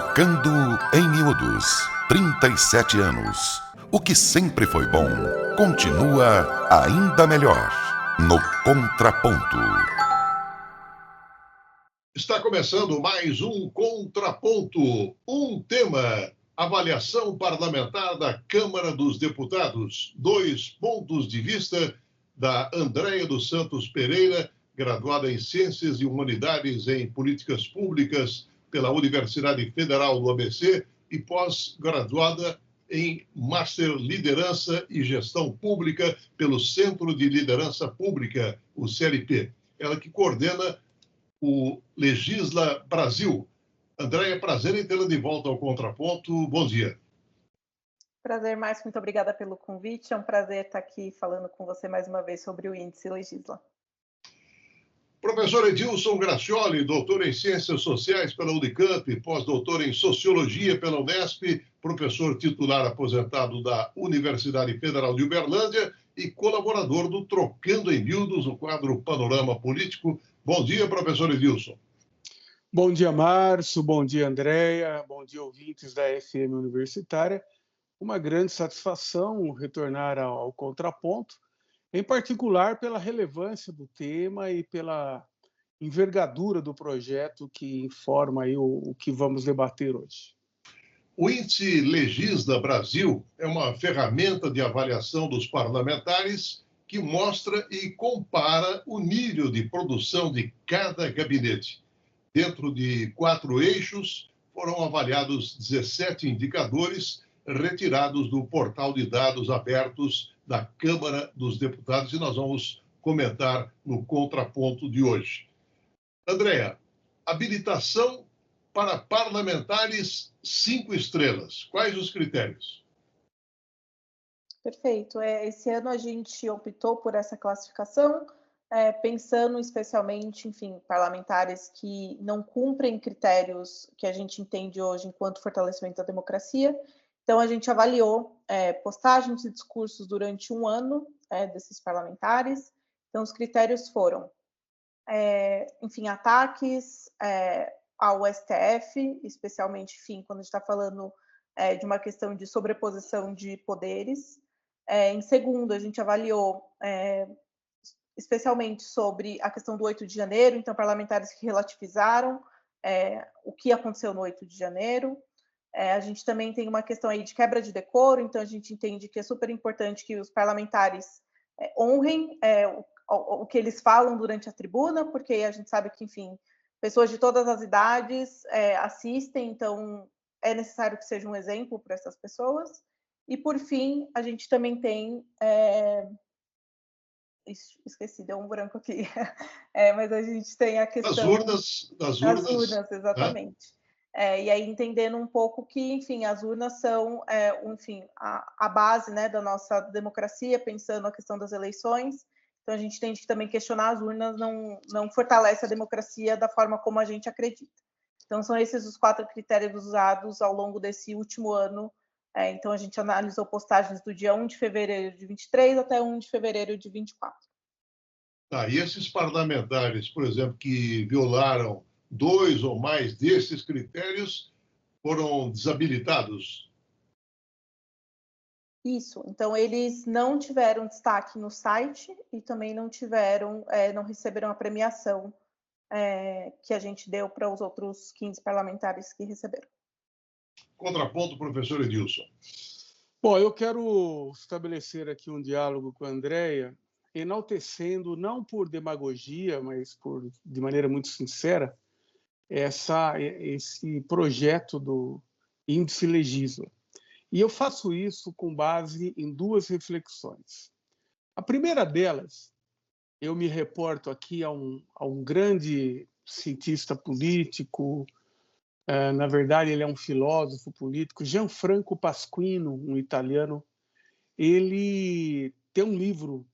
Trocando em Miúdos. 37 anos. O que sempre foi bom continua ainda melhor. No Contraponto. Está começando mais um Contraponto. Um tema: avaliação parlamentar da Câmara dos Deputados. 2 pontos de vista da Andréia dos Santos Pereira, graduada em Ciências e Humanidades em Políticas Públicas pela Universidade Federal do ABC e pós-graduada em Master Liderança e Gestão Pública pelo Centro de Liderança Pública, o CLP. Ela que coordena o Legisla Brasil. Andréia, prazer em tê-la de volta ao Contraponto. Bom dia. Prazer, Márcio. Muito obrigada pelo convite. É um prazer estar aqui falando com você mais uma vez sobre o Índice Legisla. Professor Edilson Gracioli, doutor em Ciências Sociais pela Unicamp, pós-doutor em Sociologia pela Unesp, professor titular aposentado da Universidade Federal de Uberlândia e colaborador do Trocando em Miúdos, o quadro Panorama Político. Bom dia, professor Edilson. Bom dia, Márcio. Bom dia, Andréia. Bom dia, ouvintes da FM Universitária. Uma grande satisfação retornar ao Contraponto, em particular pela relevância do tema e pela envergadura do projeto que informa aí o que vamos debater hoje. O Índice Legisla Brasil é uma ferramenta de avaliação dos parlamentares que mostra e compara o nível de produção de cada gabinete. Dentro de 4 eixos, foram avaliados 17 indicadores retirados do portal de dados abertos da Câmara dos Deputados e nós vamos comentar no contraponto de hoje. Andréia, habilitação para parlamentares 5 estrelas. Quais os critérios? Perfeito. Esse ano a gente optou por essa classificação, pensando especialmente, enfim, parlamentares que não cumprem critérios que a gente entende hoje enquanto fortalecimento da democracia. Então, a gente avaliou postagens e discursos durante um ano desses parlamentares. Então, os critérios foram, enfim, ataques ao STF, especialmente, enfim, quando a gente está falando de uma questão de sobreposição de poderes. Em segundo, a gente avaliou especialmente sobre a questão do 8 de janeiro, então, parlamentares que relativizaram o que aconteceu no 8 de janeiro. A gente também tem uma questão aí de quebra de decoro, então a gente entende que é super importante que os parlamentares honrem o que eles falam durante a tribuna, porque a gente sabe que, enfim, pessoas de todas as idades assistem, então é necessário que seja um exemplo para essas pessoas. E, por fim, a gente também tem... Esqueci, deu um branco aqui. Mas a gente tem a questão... Das urnas, exatamente. E aí entendendo um pouco que, enfim, as urnas são, enfim, a base, né, da nossa democracia, pensando a questão das eleições. Então, a gente tem que também questionar as urnas, não fortalece a democracia da forma como a gente acredita. Então, são esses os 4 critérios usados ao longo desse último ano. Então, a gente analisou postagens do dia 1 de fevereiro de 23 até 1 de fevereiro de 24. E esses parlamentares, por exemplo, que violaram 2 ou mais desses critérios, foram desabilitados? Isso. Então, eles não tiveram destaque no site e também não receberam a premiação que a gente deu para os outros 15 parlamentares que receberam. Contraponto, professor Edilson. Bom, eu quero estabelecer aqui um diálogo com a Andréia, enaltecendo, não por demagogia, mas de maneira muito sincera, esse projeto do Índice Legisla. E eu faço isso com base em 2 reflexões. A primeira delas, eu me reporto aqui a um grande cientista político, na verdade ele é um filósofo político, Gianfranco Pasquino, um italiano. Ele tem um livro,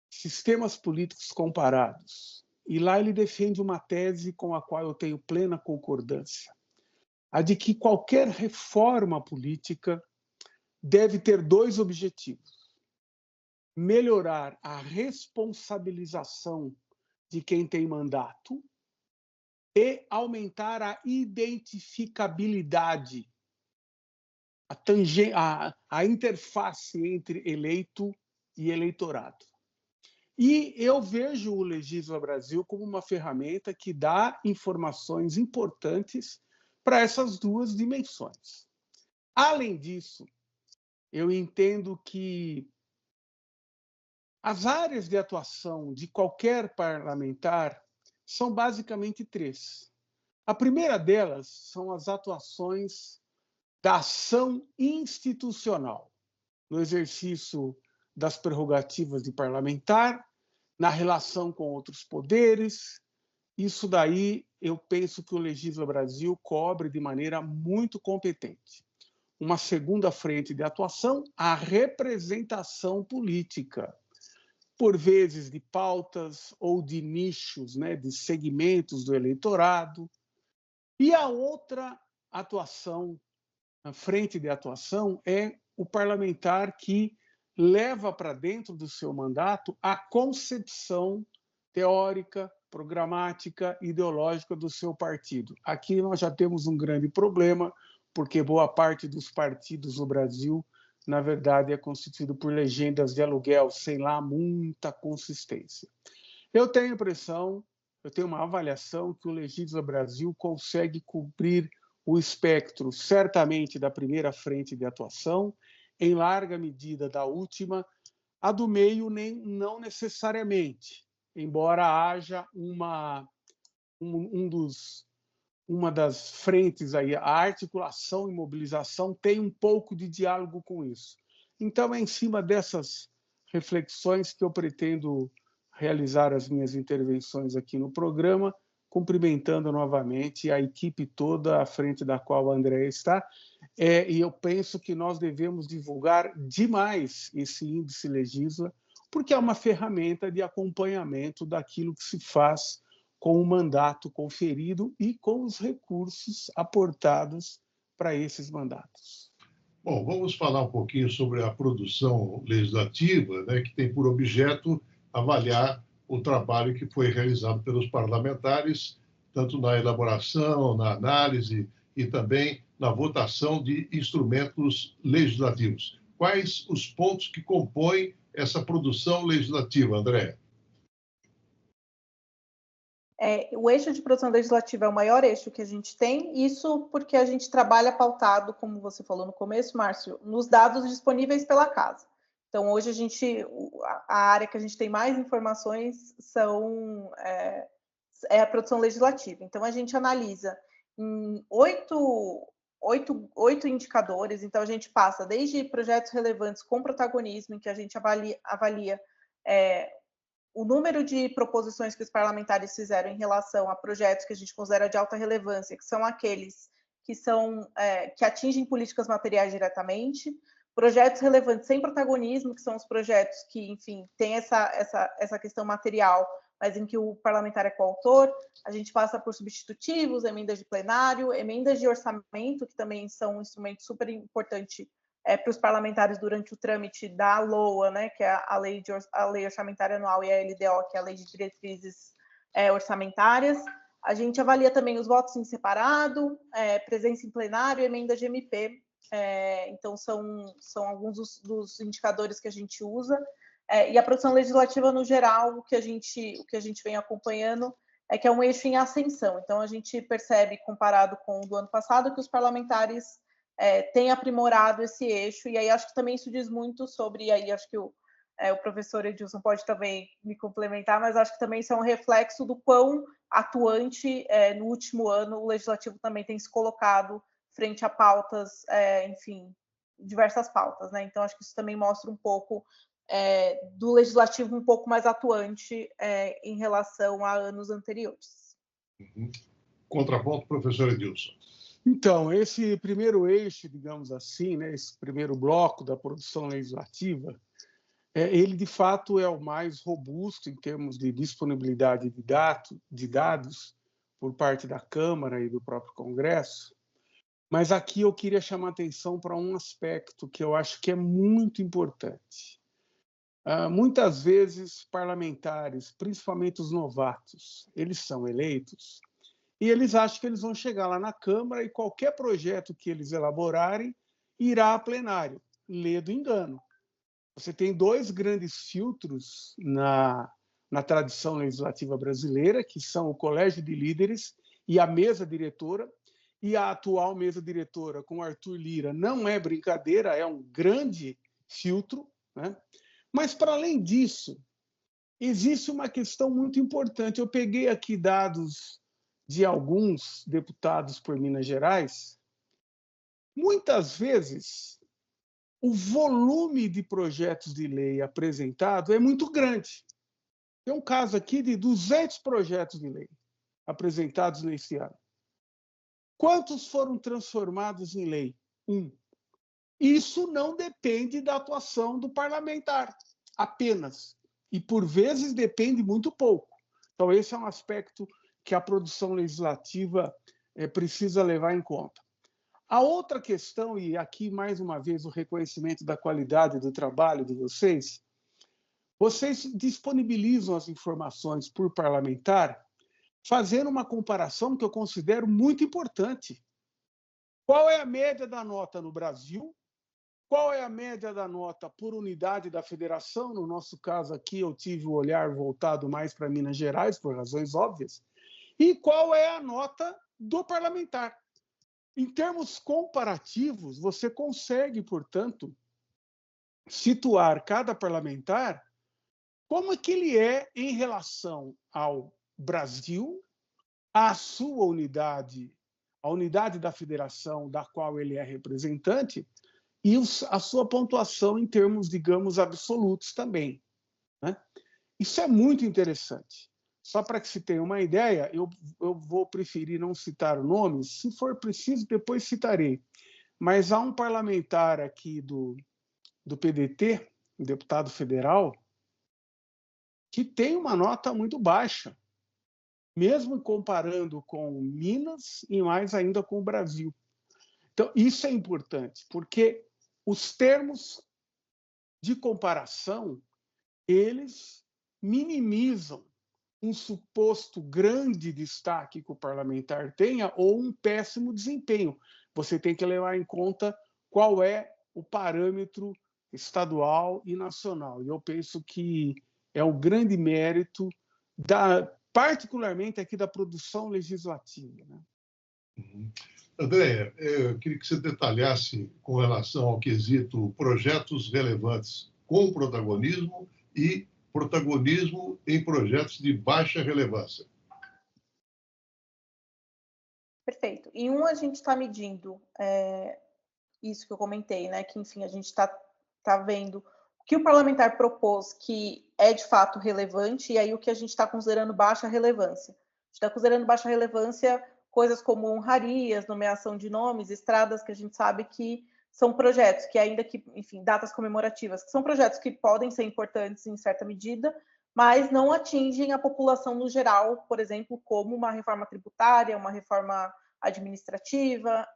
Sistemas Políticos Comparados, e lá ele defende uma tese com a qual eu tenho plena concordância, a de que qualquer reforma política deve ter 2 objetivos: melhorar a responsabilização de quem tem mandato e aumentar a identificabilidade, a interface entre eleito e eleitorado. E eu vejo o Legisla Brasil como uma ferramenta que dá informações importantes para essas duas dimensões. Além disso, eu entendo que as áreas de atuação de qualquer parlamentar são basicamente três. A primeira delas são as atuações da ação institucional, no exercício das prerrogativas de parlamentar, na relação com outros poderes. Isso daí eu penso que o Legisla Brasil cobre de maneira muito competente. Uma segunda frente de atuação, a representação política, por vezes de pautas ou de nichos, né, de segmentos do eleitorado. E a outra atuação, a frente de atuação, é o parlamentar que leva para dentro do seu mandato a concepção teórica, programática, ideológica do seu partido. Aqui nós já temos um grande problema, porque boa parte dos partidos no Brasil, na verdade, é constituído por legendas de aluguel, sem lá muita consistência. Eu tenho a impressão, eu tenho uma avaliação que o Legisla Brasil consegue cobrir o espectro, certamente, da primeira frente de atuação, em larga medida da última, a do meio não necessariamente, embora haja uma das frentes aí, a articulação e mobilização tem um pouco de diálogo com isso. Então, é em cima dessas reflexões que eu pretendo realizar as minhas intervenções aqui no programa, cumprimentando novamente a equipe toda à frente da qual a Andréa está, e eu penso que nós devemos divulgar demais esse índice Legisla, porque é uma ferramenta de acompanhamento daquilo que se faz com o mandato conferido e com os recursos aportados para esses mandatos. Bom, vamos falar um pouquinho sobre a produção legislativa, né, que tem por objeto avaliar o trabalho que foi realizado pelos parlamentares, tanto na elaboração, na análise e também na votação de instrumentos legislativos. Quais os pontos que compõem essa produção legislativa, André? O eixo de produção legislativa é o maior eixo que a gente tem, isso porque a gente trabalha pautado, como você falou no começo, Márcio, nos dados disponíveis pela casa. Então, hoje a área que a gente tem mais informações é a produção legislativa. Então, a gente analisa em oito indicadores. Então, a gente passa desde projetos relevantes com protagonismo, em que a gente avalia o número de proposições que os parlamentares fizeram em relação a projetos que a gente considera de alta relevância, que são aqueles que atingem políticas materiais diretamente, projetos relevantes sem protagonismo, que são os projetos que, enfim, têm essa questão material, mas em que o parlamentar é coautor. A gente passa por substitutivos, emendas de plenário, emendas de orçamento, que também são um instrumento super importante para os parlamentares durante o trâmite da LOA, né, que é a Lei Orçamentária Anual, e a LDO, que é a Lei de Diretrizes Orçamentárias. A gente avalia também os votos em separado, presença em plenário, emendas de MP. Então, são alguns dos indicadores que a gente usa. E a produção legislativa, no geral, o que a gente vem acompanhando é que é um eixo em ascensão. Então, a gente percebe, comparado com o do ano passado, que os parlamentares têm aprimorado esse eixo, e aí acho que também isso diz muito sobre, e aí acho que o professor Edilson pode também me complementar, mas acho que também isso é um reflexo do quão atuante, no último ano, o Legislativo também tem se colocado frente a pautas, enfim, diversas pautas, né? Então, acho que isso também mostra um pouco do Legislativo um pouco mais atuante em relação a anos anteriores. Uhum. Contraponto, professor Edilson. Então, esse primeiro eixo, digamos assim, né, esse primeiro bloco da produção legislativa, ele, de fato, é o mais robusto em termos de disponibilidade de dados por parte da Câmara e do próprio Congresso. Mas aqui eu queria chamar a atenção para um aspecto que eu acho que é muito importante. Muitas vezes, parlamentares, principalmente os novatos, eles são eleitos e eles acham que eles vão chegar lá na Câmara e qualquer projeto que eles elaborarem irá a plenário. Lê do engano. Você tem dois grandes filtros na tradição legislativa brasileira, que são o Colégio de Líderes e a mesa diretora, e a atual mesa diretora com Arthur Lira não é brincadeira, é um grande filtro, né? Mas, para além disso, existe uma questão muito importante. Eu peguei aqui dados de alguns deputados por Minas Gerais. Muitas vezes, o volume de projetos de lei apresentado é muito grande. Tem um caso aqui de 200 projetos de lei apresentados nesse ano. Quantos foram transformados em lei? 1. Isso não depende da atuação do parlamentar, apenas. E, por vezes, depende muito pouco. Então, esse é um aspecto que a produção legislativa precisa levar em conta. A outra questão, e aqui, mais uma vez, o reconhecimento da qualidade do trabalho de vocês disponibilizam as informações por parlamentar, fazendo uma comparação que eu considero muito importante. Qual é a média da nota no Brasil? Qual é a média da nota por unidade da federação? No nosso caso aqui, eu tive o olhar voltado mais para Minas Gerais, por razões óbvias. E qual é a nota do parlamentar? Em termos comparativos, você consegue, portanto, situar cada parlamentar como é que ele é em relação ao Brasil, à sua unidade, a unidade da federação da qual ele é representante, e a sua pontuação em termos, digamos, absolutos também, né? Isso é muito interessante. Só para que se tenha uma ideia, eu vou preferir não citar nomes, se for preciso, depois citarei. Mas há um parlamentar aqui do PDT, um deputado federal, que tem uma nota muito baixa, mesmo comparando com Minas e mais ainda com o Brasil. Então, isso é importante, porque os termos de comparação, eles minimizam um suposto grande destaque que o parlamentar tenha ou um péssimo desempenho. Você tem que levar em conta qual é o parâmetro estadual e nacional. E eu penso que é um grande mérito, particularmente aqui da produção legislativa, né? Andréia, eu queria que você detalhasse com relação ao quesito projetos relevantes com protagonismo e protagonismo em projetos de baixa relevância. Perfeito. Em um, a gente está medindo isso que eu comentei, né? Que, enfim, a gente está vendo o que o parlamentar propôs que é, de fato, relevante, e aí o que a gente está considerando baixa relevância. A gente está considerando baixa relevância coisas como honrarias, nomeação de nomes, estradas, que a gente sabe que são projetos que, ainda que, enfim, datas comemorativas, que são projetos que podem ser importantes em certa medida, mas não atingem a população no geral, por exemplo, como uma reforma tributária, uma reforma administrativa.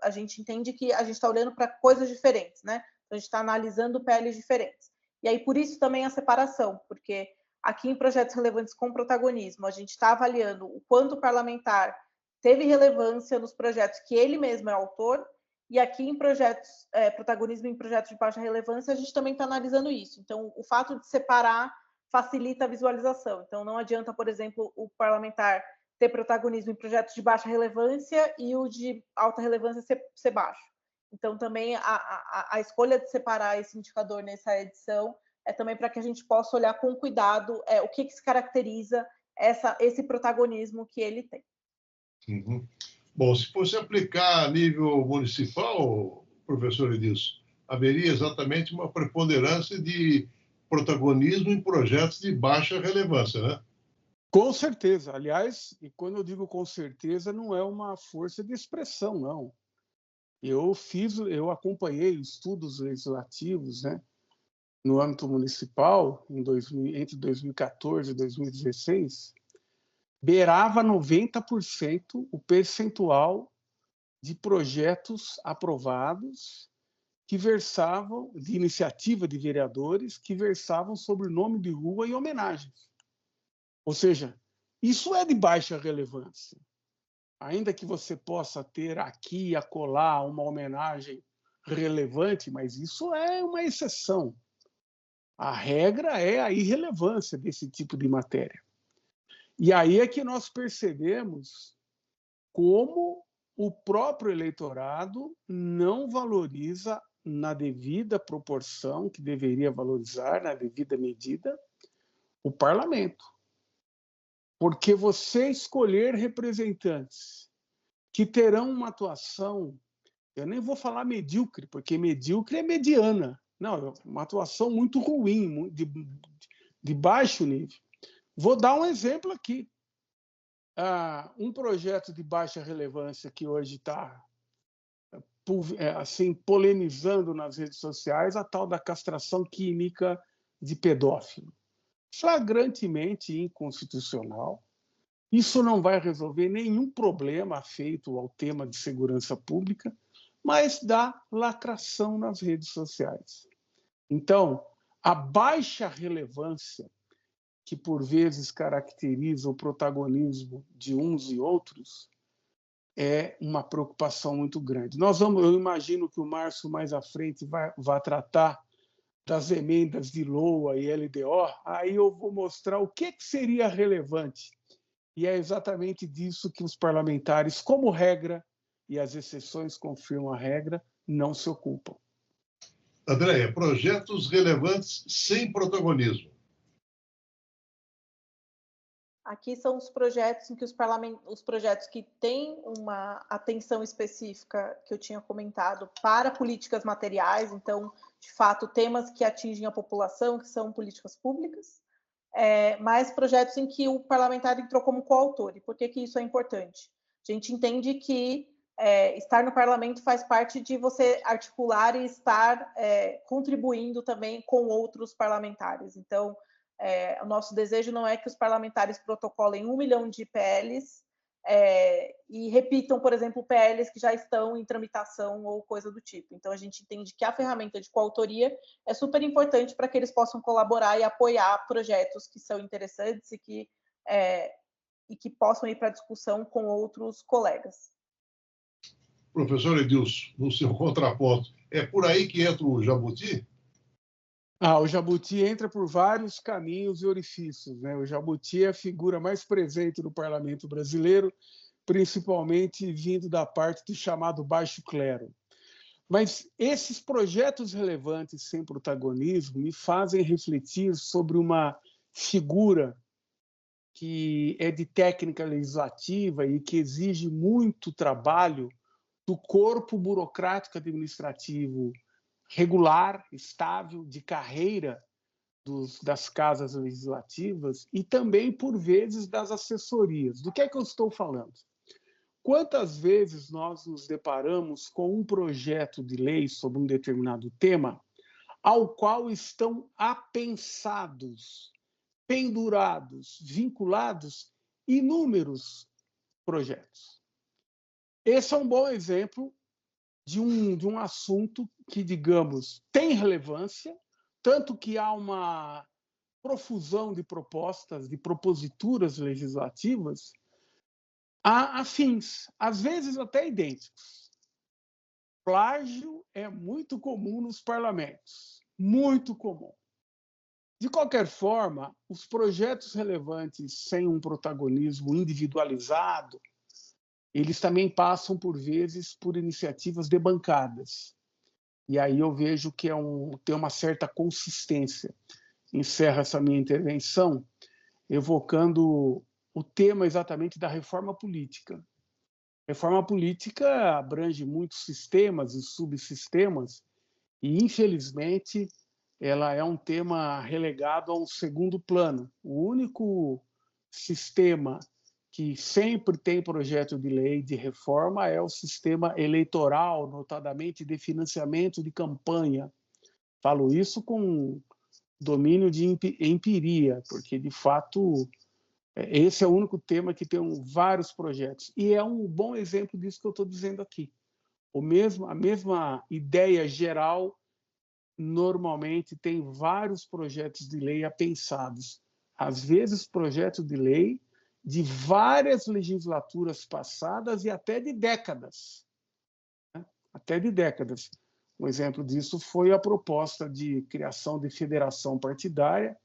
A gente entende que a gente está olhando para coisas diferentes, né? A gente está analisando PLs diferentes. E aí, por isso, também a separação, porque aqui em projetos relevantes com protagonismo, a gente está avaliando o quanto o parlamentar teve relevância nos projetos que ele mesmo é autor, e aqui em projetos, protagonismo em projetos de baixa relevância, a gente também está analisando isso. Então, o fato de separar facilita a visualização. Então, não adianta, por exemplo, o parlamentar ter protagonismo em projetos de baixa relevância e o de alta relevância ser baixo. Então, também a escolha de separar esse indicador nessa edição é também para que a gente possa olhar com cuidado o que se caracteriza esse protagonismo que ele tem. Uhum. Bom, se fosse aplicar a nível municipal, professor Edilson, haveria exatamente uma preponderância de protagonismo em projetos de baixa relevância, né? Com certeza. Aliás, e quando eu digo com certeza, não é uma força de expressão, não. Eu acompanhei estudos legislativos, né, no âmbito municipal, entre 2014 e 2016, beirava 90% o percentual de projetos aprovados que versavam, de iniciativa de vereadores, que versavam sobre nome de rua e homenagens. Ou seja, Isso é de baixa relevância. Ainda que você possa ter aqui e acolá uma homenagem relevante, mas isso é uma exceção. A regra é a irrelevância desse tipo de matéria. E aí é que nós percebemos como o próprio eleitorado não valoriza na devida proporção que deveria valorizar, na devida medida, o parlamento. Porque você escolher representantes que terão uma atuação, eu nem vou falar medíocre, porque medíocre é mediana. Não, uma atuação muito ruim, de baixo nível. Vou dar um exemplo aqui. Um projeto de baixa relevância que hoje está assim, polemizando nas redes sociais, a tal da castração química de pedófilo. Flagrantemente inconstitucional. Isso não vai resolver nenhum problema feito ao tema de segurança pública, mas dá lacração nas redes sociais. Então, a baixa relevância que por vezes caracteriza o protagonismo de uns e outros é uma preocupação muito grande. Eu imagino que o Márcio mais à frente vai tratar das emendas de LOA e LDO, aí eu vou mostrar o que seria relevante. E é exatamente disso que os parlamentares, como regra, e as exceções confirmam a regra, não se ocupam. Andréia, projetos relevantes sem protagonismo. Aqui são os projetos em que os projetos que têm uma atenção específica que eu tinha comentado para políticas materiais, então, de fato, temas que atingem a população, que são políticas públicas, mas projetos em que o parlamentar entrou como coautor. E por que isso é importante? A gente entende que estar no parlamento faz parte de você articular e estar contribuindo também com outros parlamentares. Então, o nosso desejo não é que os parlamentares protocolem 1 milhão de PLs e repitam, por exemplo, PLs que já estão em tramitação ou coisa do tipo. Então, a gente entende que a ferramenta de coautoria é super importante para que eles possam colaborar e apoiar projetos que são interessantes e que possam ir para a discussão com outros colegas. Professor Edilson, no seu contraponto, é por aí que entra o Jabuti? O Jabuti entra por vários caminhos e orifícios, né? O Jabuti é a figura mais presente no parlamento brasileiro, principalmente vindo da parte do chamado baixo clero. Mas esses projetos relevantes sem protagonismo me fazem refletir sobre uma figura que é de técnica legislativa e que exige muito trabalho do corpo burocrático administrativo regular, estável, de carreira das casas legislativas e também, por vezes, das assessorias. Do que é que eu estou falando? Quantas vezes nós nos deparamos com um projeto de lei sobre um determinado tema ao qual estão apensados, pendurados, vinculados inúmeros projetos? Esse é um bom exemplo de um assunto que, digamos, tem relevância, tanto que há uma profusão de propostas, de proposituras legislativas, há afins, às vezes até idênticos. Plágio é muito comum nos parlamentos, muito comum. De qualquer forma, os projetos relevantes sem um protagonismo individualizado, eles também passam, por vezes, por iniciativas debancadas. E aí eu vejo que tem uma certa consistência. Encerro essa minha intervenção evocando o tema exatamente da reforma política. Reforma política abrange muitos sistemas e subsistemas e, infelizmente, ela é um tema relegado a um segundo plano. O único sistema que sempre tem projeto de lei de reforma é o sistema eleitoral, notadamente de financiamento de campanha. Falo isso com domínio de empiria, porque, de fato, esse é o único tema que tem vários projetos. E é um bom exemplo disso que eu estou dizendo aqui. A mesma ideia geral, normalmente, tem vários projetos de lei apensados. Às vezes, projetos de lei de várias legislaturas passadas e até de décadas. Né? Até de décadas. Um exemplo disso foi a proposta de criação de federação partidária,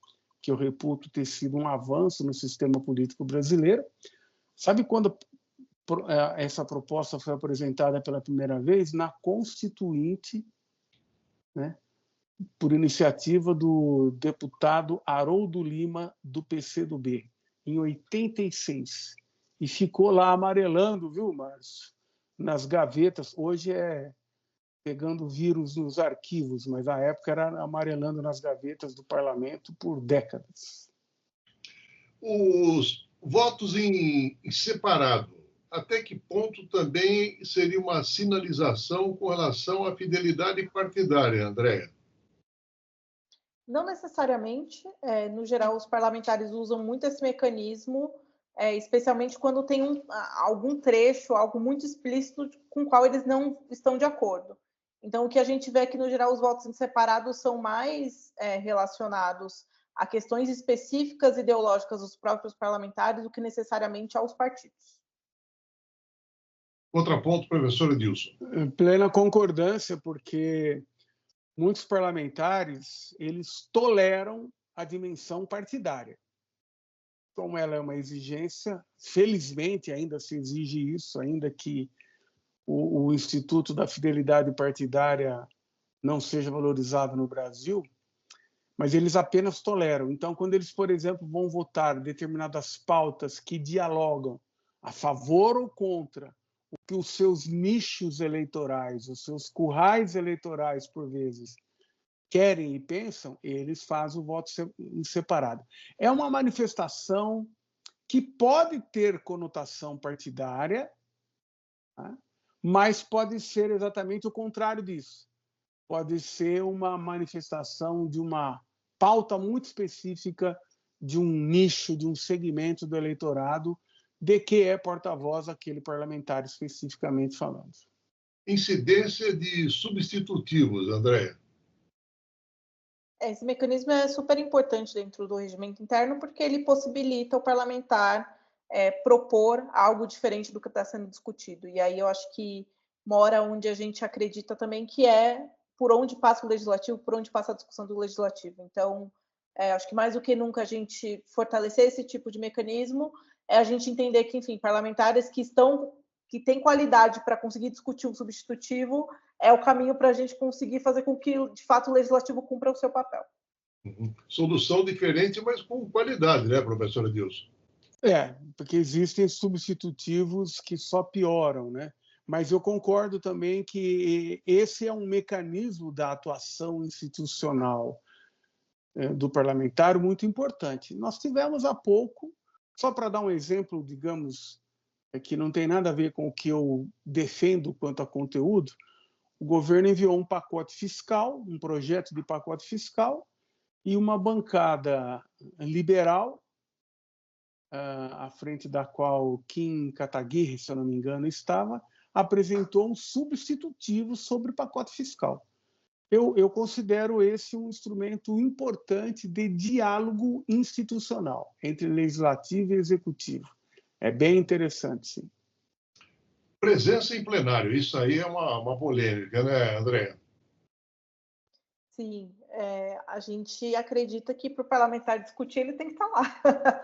que eu reputo ter sido um avanço no sistema político brasileiro. Sabe quando essa proposta foi apresentada pela primeira vez? Na Constituinte, né? Por iniciativa do deputado Haroldo Lima, do PCdoB, em 86. E ficou lá amarelando, viu, Márcio? Nas gavetas. Hoje é pegando vírus nos arquivos, mas na época era amarelando nas gavetas do parlamento por décadas. Os votos em separado, até que ponto também seria uma sinalização com relação à fidelidade partidária, Andréa? Não necessariamente. No geral, os parlamentares usam muito esse mecanismo, especialmente quando tem algum trecho, algo muito explícito com o qual eles não estão de acordo. Então, o que a gente vê é que, no geral, os votos em separado são mais relacionados a questões específicas ideológicas dos próprios parlamentares do que necessariamente aos partidos. Contraponto, professor Edilson. Plena concordância, porque muitos parlamentares eles toleram a dimensão partidária. Como ela é uma exigência, felizmente ainda se exige isso, ainda que o Instituto da Fidelidade Partidária não seja valorizado no Brasil, mas eles apenas toleram. Então, quando eles, por exemplo, vão votar determinadas pautas que dialogam a favor ou contra o que os seus nichos eleitorais, os seus currais eleitorais, por vezes, querem e pensam, eles fazem o voto em separado. É uma manifestação que pode ter conotação partidária, tá? Mas pode ser exatamente o contrário disso. Pode ser uma manifestação de uma pauta muito específica de um nicho, de um segmento do eleitorado, de que é porta-voz aquele parlamentar especificamente falando. Incidência de substitutivos, Andréa. Esse mecanismo é super importante dentro do regimento interno porque ele possibilita o parlamentar propor algo diferente do que está sendo discutido. E aí eu acho que mora onde a gente acredita também que é por onde passa o legislativo, por onde passa a discussão do legislativo. Então, acho que mais do que nunca a gente fortalecer esse tipo de mecanismo é a gente entender que, enfim, parlamentares que têm qualidade para conseguir discutir um substitutivo é o caminho para a gente conseguir fazer com que, de fato, o legislativo cumpra o seu papel. Solução diferente, mas com qualidade, né, professor Edilson? Porque existem substitutivos que só pioram, né? Mas eu concordo também que esse é um mecanismo da atuação institucional do parlamentar muito importante. Nós tivemos há pouco, só para dar um exemplo, digamos, que não tem nada a ver com o que eu defendo quanto a conteúdo, o governo enviou um pacote fiscal, um projeto de pacote fiscal, e uma bancada liberal, à frente da qual Kim Kataguiri, se eu não me engano, estava, apresentou um substitutivo sobre o pacote fiscal. Eu considero esse um instrumento importante de diálogo institucional entre legislativo e executivo. É bem interessante, sim. Presença em plenário, isso aí é uma polêmica, né, Andréa? Sim, a gente acredita que para o parlamentar discutir ele tem que estar lá.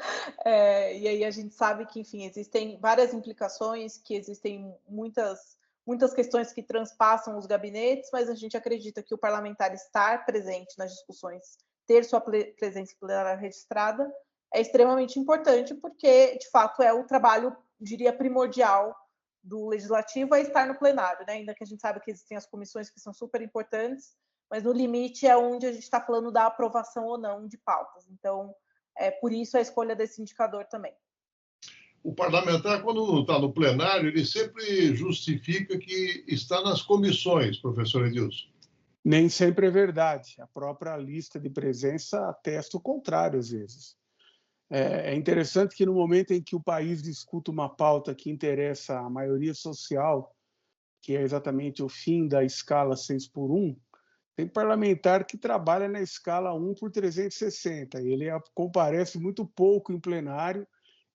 E aí a gente sabe que, enfim, existem várias implicações, que existem muitas questões que transpassam os gabinetes, mas a gente acredita que o parlamentar estar presente nas discussões, ter sua presença plenária registrada, é extremamente importante, porque, de fato, é o trabalho, diria, primordial do legislativo, é estar no plenário, né? Ainda que a gente sabe que existem as comissões que são super importantes, mas no limite é onde a gente está falando da aprovação ou não de pautas. Então, por isso a escolha desse indicador também. O parlamentar, quando não está no plenário, ele sempre justifica que está nas comissões, professor Edilson. Nem sempre é verdade. A própria lista de presença atesta o contrário, às vezes. É interessante que no momento em que o país discute uma pauta que interessa a maioria social, que é exatamente o fim da escala 6x1, tem parlamentar que trabalha na escala 1 por 360. Ele comparece muito pouco em plenário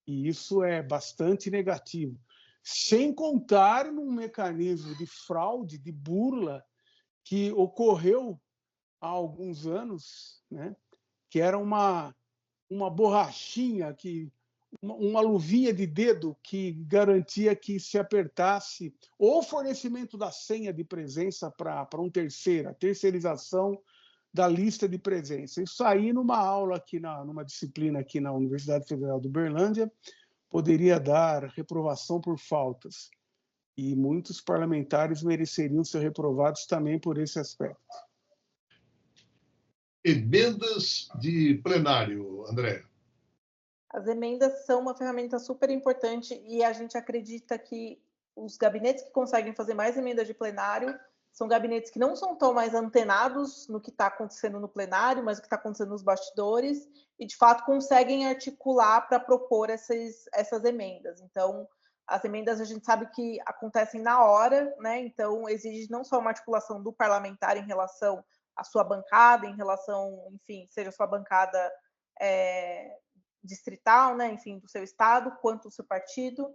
E isso é bastante negativo. Sem contar num mecanismo de fraude, de burla, que ocorreu há alguns anos, né? Que era uma borrachinha, uma luvinha de dedo que garantia que se apertasse, ou fornecimento da senha de presença para um terceiro, a terceirização da lista de presença. Isso aí, numa aula aqui, numa disciplina aqui na Universidade Federal de Uberlândia, poderia dar reprovação por faltas. E muitos parlamentares mereceriam ser reprovados também por esse aspecto. Emendas de plenário, André. As emendas são uma ferramenta super importante e a gente acredita que os gabinetes que conseguem fazer mais emendas de plenário são gabinetes que não são tão mais antenados no que está acontecendo no plenário, mas o que está acontecendo nos bastidores, e, de fato, conseguem articular para propor essas emendas. Então, as emendas a gente sabe que acontecem na hora, né? Então, exige não só uma articulação do parlamentar em relação à sua bancada, em relação, enfim, seja a sua bancada distrital, né? Enfim, do seu estado, quanto do seu partido,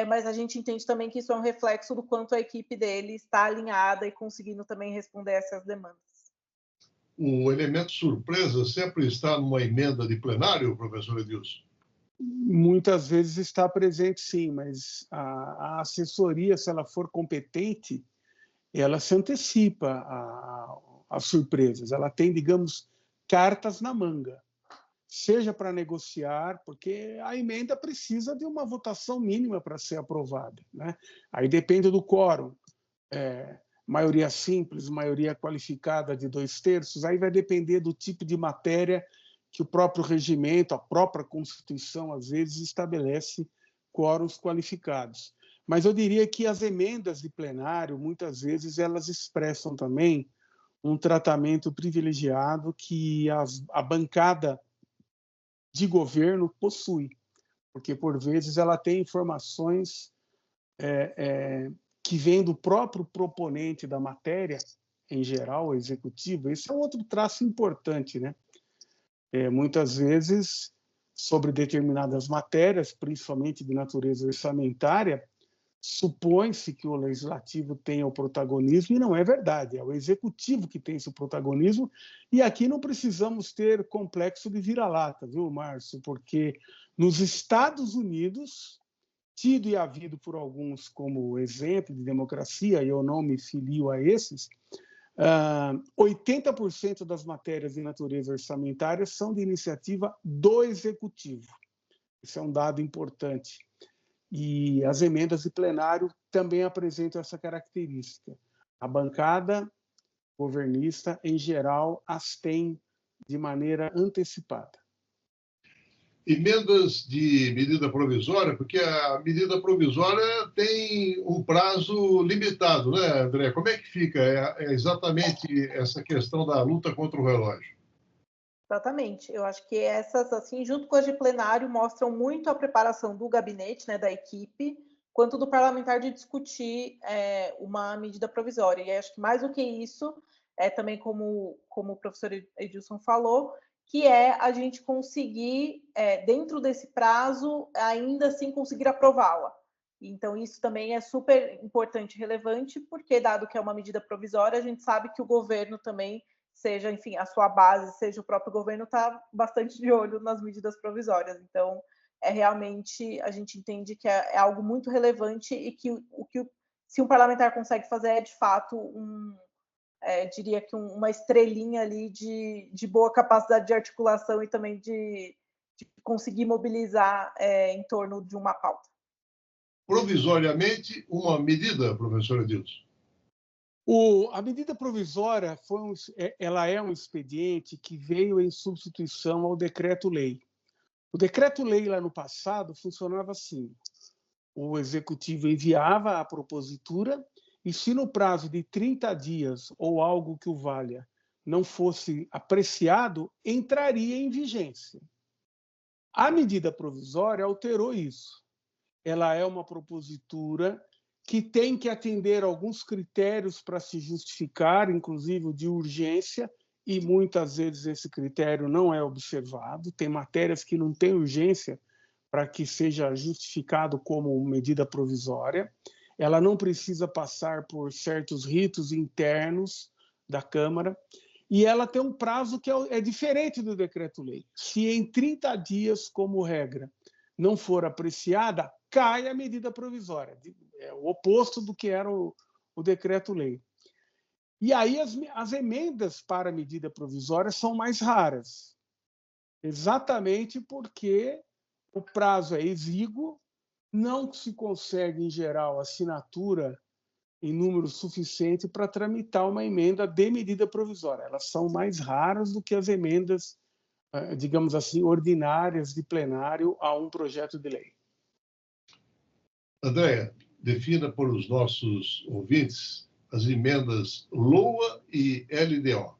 mas a gente entende também que isso é um reflexo do quanto a equipe dele está alinhada e conseguindo também responder a essas demandas. O elemento surpresa sempre está numa emenda de plenário, professor Edilson? Muitas vezes está presente, sim, mas a assessoria, se ela for competente, ela se antecipa às surpresas. Ela tem, digamos, cartas na manga, seja para negociar, porque a emenda precisa de uma votação mínima para ser aprovada, né? Aí depende do quórum, maioria simples, maioria qualificada de 2/3, aí vai depender do tipo de matéria que o próprio regimento, a própria Constituição, às vezes, estabelece quórums qualificados. Mas eu diria que as emendas de plenário, muitas vezes, elas expressam também um tratamento privilegiado que a bancada de governo possui, porque, por vezes, ela tem informações que vêm do próprio proponente da matéria, em geral, o executivo. Esse é um outro traço importante, né? Muitas vezes, sobre determinadas matérias, principalmente de natureza orçamentária, supõe-se que o legislativo tenha o protagonismo, e não é verdade, é o executivo que tem esse protagonismo, e aqui não precisamos ter complexo de vira-lata, viu, Márcio? Porque nos Estados Unidos, tido e havido por alguns como exemplo de democracia, e eu não me filio a esses, 80% das matérias de natureza orçamentária são de iniciativa do executivo. Isso é um dado importante. E as emendas de plenário também apresentam essa característica. A bancada governista, em geral, as tem de maneira antecipada. Emendas de medida provisória, porque a medida provisória tem um prazo limitado, né, André? Como é que fica exatamente essa questão da luta contra o relógio? Exatamente. Eu acho que essas, assim, junto com as de plenário, mostram muito a preparação do gabinete, né, da equipe, quanto do parlamentar de discutir uma medida provisória. E acho que mais do que isso, também como o professor Edilson falou, que é a gente conseguir, dentro desse prazo, ainda assim conseguir aprová-la. Então, isso também é super importante e relevante, porque, dado que é uma medida provisória, a gente sabe que o governo também, seja, enfim, a sua base, seja o próprio governo, está bastante de olho nas medidas provisórias. Então, realmente, a gente entende que é algo muito relevante e que se um parlamentar consegue fazer é, de fato, diria que uma estrelinha ali de boa capacidade de articulação e também de conseguir mobilizar em torno de uma pauta. Provisoriamente, uma medida, professor Edilson? A medida provisória ela é um expediente que veio em substituição ao decreto-lei. O decreto-lei, lá no passado, funcionava assim. O executivo enviava a propositura e, se no prazo de 30 dias ou algo que o valha não fosse apreciado, entraria em vigência. A medida provisória alterou isso. Ela é uma propositura que tem que atender alguns critérios para se justificar, inclusive o de urgência, e muitas vezes esse critério não é observado. Tem matérias que não têm urgência, para que seja justificado como medida provisória. Ela não precisa passar por certos ritos internos da Câmara, e ela tem um prazo que é diferente do decreto-lei. Se em 30 dias, como regra, não for apreciada, cai a medida provisória. É o oposto do que era o decreto-lei. E aí as emendas para a medida provisória são mais raras, exatamente porque o prazo é exíguo, não se consegue, em geral, assinatura em número suficiente para tramitar uma emenda de medida provisória. Elas são mais raras do que as emendas, digamos assim, ordinárias de plenário a um projeto de lei. Andréia, defina para os nossos ouvintes as emendas LOA e LDO.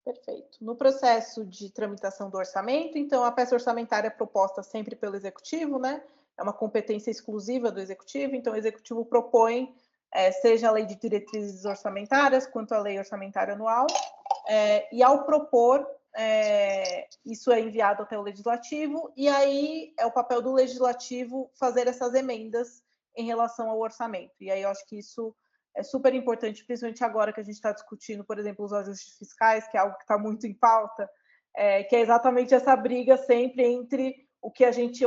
Perfeito. No processo de tramitação do orçamento, então, a peça orçamentária é proposta sempre pelo Executivo, né? É uma competência exclusiva do Executivo, então o Executivo propõe, seja a lei de diretrizes orçamentárias, quanto a lei orçamentária anual, e ao propor, isso é enviado até o Legislativo, e aí é o papel do Legislativo fazer essas emendas em relação ao orçamento. E aí eu acho que isso é super importante, principalmente agora que a gente está discutindo, por exemplo, os ajustes fiscais, que é algo que está muito em pauta, que é exatamente essa briga sempre entre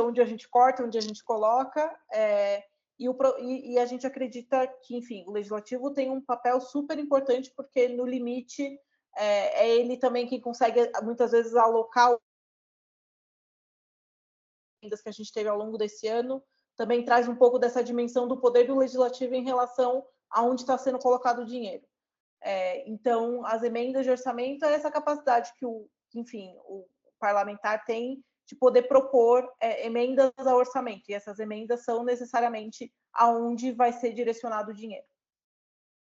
onde a gente corta, onde a gente coloca, e a gente acredita que, enfim, o Legislativo tem um papel super importante, porque no limite é ele também quem consegue, muitas vezes, alocar as que a gente teve ao longo desse ano, também traz um pouco dessa dimensão do poder do Legislativo em relação aonde está sendo colocado o dinheiro. Então, as emendas de orçamento é essa capacidade que o parlamentar tem de poder propor emendas ao orçamento, e essas emendas são necessariamente aonde vai ser direcionado o dinheiro.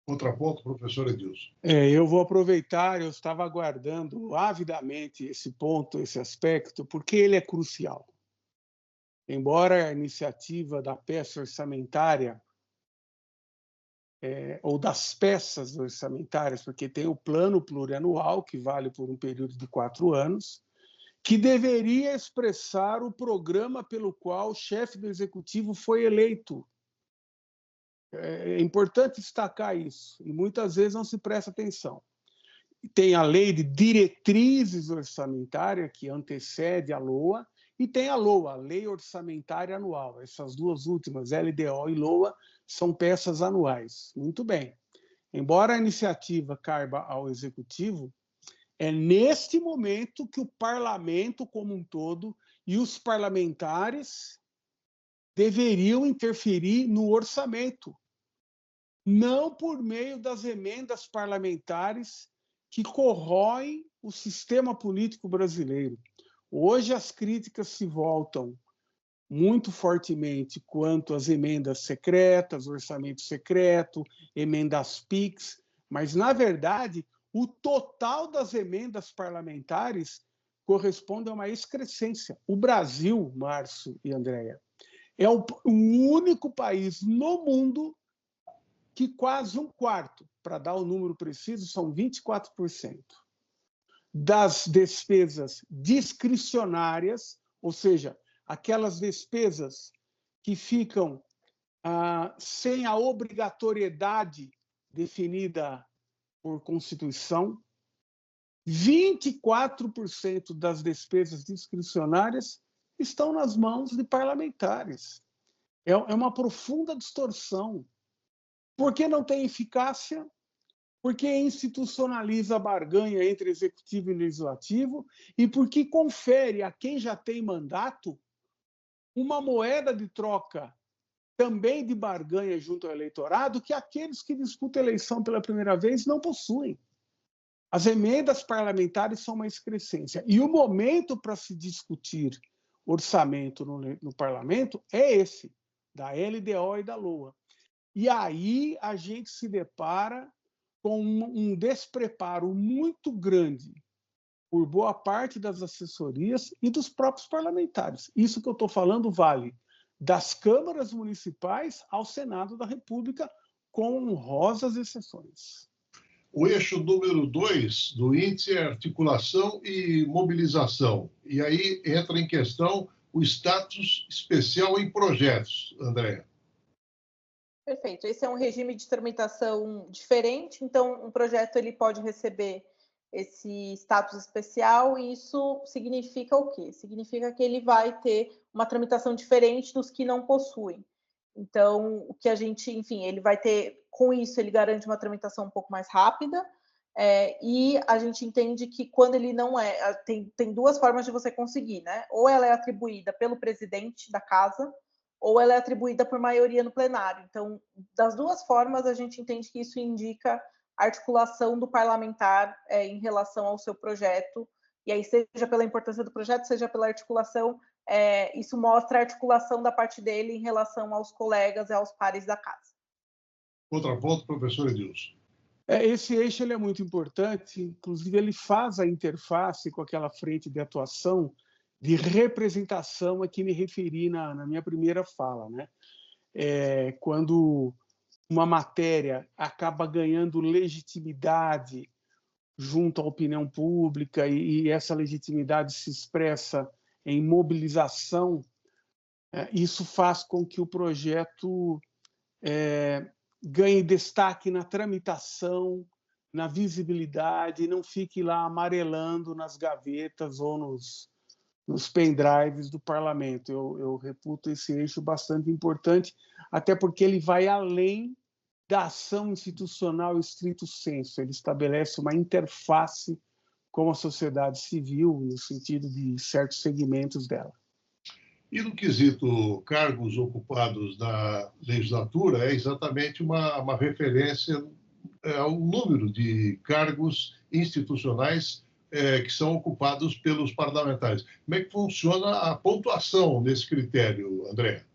Contraponto, professor Edilson. Eu vou aproveitar, eu estava aguardando avidamente esse ponto, esse aspecto, porque ele é crucial. Embora a iniciativa da peça orçamentária ou das peças orçamentárias, porque tem o plano plurianual, que vale por um período de 4 anos, que deveria expressar o programa pelo qual o chefe do Executivo foi eleito. É importante destacar isso, e muitas vezes não se presta atenção. Tem a lei de diretrizes orçamentárias, que antecede a LOA, e tem a LOA, a Lei Orçamentária Anual. Essas duas últimas, LDO e LOA, são peças anuais. Muito bem. Embora a iniciativa caiba ao Executivo, é neste momento que o parlamento como um todo e os parlamentares deveriam interferir no orçamento, não por meio das emendas parlamentares que corroem o sistema político brasileiro. Hoje as críticas se voltam muito fortemente quanto às emendas secretas, orçamento secreto, emendas PIX, mas, na verdade, o total das emendas parlamentares corresponde a uma excrescência. O Brasil, Márcio e Andréia, é o único país no mundo que quase um quarto, para dar o número preciso, são 24%, das despesas discricionárias, ou seja, aquelas despesas que ficam sem a obrigatoriedade definida por Constituição, 24% das despesas discricionárias estão nas mãos de parlamentares. É uma profunda distorção. Por que não tem eficácia? Porque institucionaliza a barganha entre executivo e legislativo e porque confere a quem já tem mandato uma moeda de troca também de barganha junto ao eleitorado que aqueles que disputam a eleição pela primeira vez não possuem. As emendas parlamentares são uma excrescência. E o momento para se discutir orçamento no parlamento é esse, da LDO e da LOA. E aí a gente se depara com um despreparo muito grande por boa parte das assessorias e dos próprios parlamentares. Isso que eu estou falando vale das câmaras municipais ao Senado da República, com honrosas exceções. O eixo número 2 do índice é articulação e mobilização. E aí entra em questão o status especial em projetos, Andréa? Perfeito. Esse é um regime de tramitação diferente, então um projeto ele pode receber esse status especial e isso significa o quê? Significa que ele vai ter uma tramitação diferente dos que não possuem. Então, o que a gente, enfim, ele vai ter, com isso, ele garante uma tramitação um pouco mais rápida, e a gente entende que quando ele não é, tem duas formas de você conseguir, né? Ou ela é atribuída pelo presidente da casa, ou ela é atribuída por maioria no plenário. Então, das duas formas, a gente entende que isso indica a articulação do parlamentar em relação ao seu projeto, e aí seja pela importância do projeto, seja pela articulação, isso mostra a articulação da parte dele em relação aos colegas e aos pares da casa. Contraponto, professor Edilson. Esse eixo ele é muito importante, inclusive ele faz a interface com aquela frente de atuação de representação a que me referi na minha primeira fala, né? Quando uma matéria acaba ganhando legitimidade junto à opinião pública e essa legitimidade se expressa em mobilização, isso faz com que o projeto ganhe destaque na tramitação, na visibilidade, e não fique lá amarelando nas gavetas ou nos pendrives do parlamento. Eu reputo esse eixo bastante importante, até porque ele vai além da ação institucional estrito sensu. Ele estabelece uma interface com a sociedade civil, no sentido de certos segmentos dela. E no quesito cargos ocupados na legislatura, é exatamente uma referência ao número de cargos institucionais que são ocupados pelos parlamentares. Como é que funciona a pontuação nesse critério, André?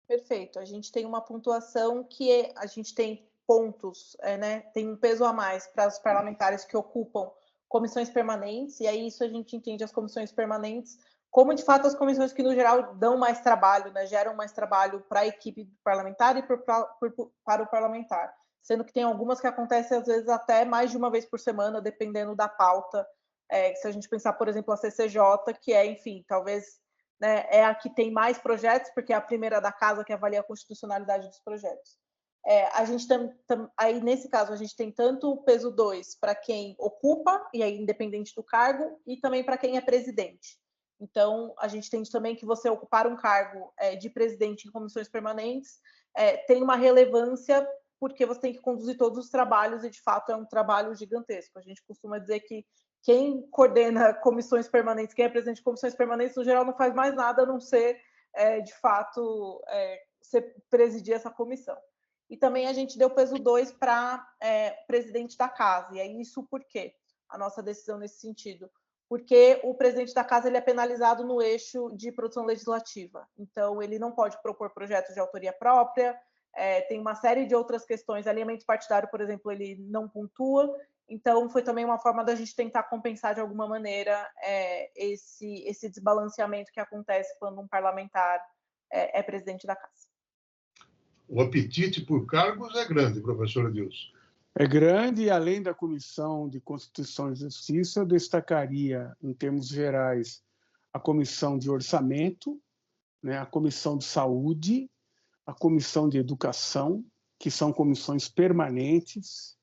Perfeito. A gente tem uma pontuação que a gente tem pontos, né? Tem um peso a mais para os parlamentares que ocupam comissões permanentes, e aí isso a gente entende as comissões permanentes como, de fato, as comissões que, no geral, dão mais trabalho, né? Geram mais trabalho para a equipe parlamentar e para o parlamentar. Sendo que tem algumas que acontecem, às vezes, até mais de uma vez por semana, dependendo da pauta. Se a gente pensar, por exemplo, a CCJ, que enfim, talvez, né, é a que tem mais projetos, porque é a primeira da casa que avalia a constitucionalidade dos projetos. A gente aí, nesse caso, a gente tem tanto o peso 2 para quem ocupa, e aí independente do cargo, e também para quem é presidente. Então, a gente tem também que você ocupar um cargo de presidente em comissões permanentes tem uma relevância porque você tem que conduzir todos os trabalhos e, de fato, é um trabalho gigantesco. A gente costuma dizer que quem coordena comissões permanentes, quem é presidente de comissões permanentes, no geral, não faz mais nada a não ser, de fato, presidir essa comissão. E também a gente deu peso 2 para presidente da casa. E aí, isso por quê? A nossa decisão nesse sentido. Porque o presidente da casa ele é penalizado no eixo de produção legislativa. Então, ele não pode propor projetos de autoria própria, tem uma série de outras questões. Alinhamento partidário, por exemplo, ele não pontua. Então, foi também uma forma da gente tentar compensar de alguma maneira esse desbalanceamento que acontece quando um parlamentar é presidente da casa. O apetite por cargos é grande, professor Edilson. É grande e, além da Comissão de Constituição e Justiça, eu destacaria, em termos gerais, a Comissão de Orçamento, né, a Comissão de Saúde, a Comissão de Educação, que são comissões permanentes,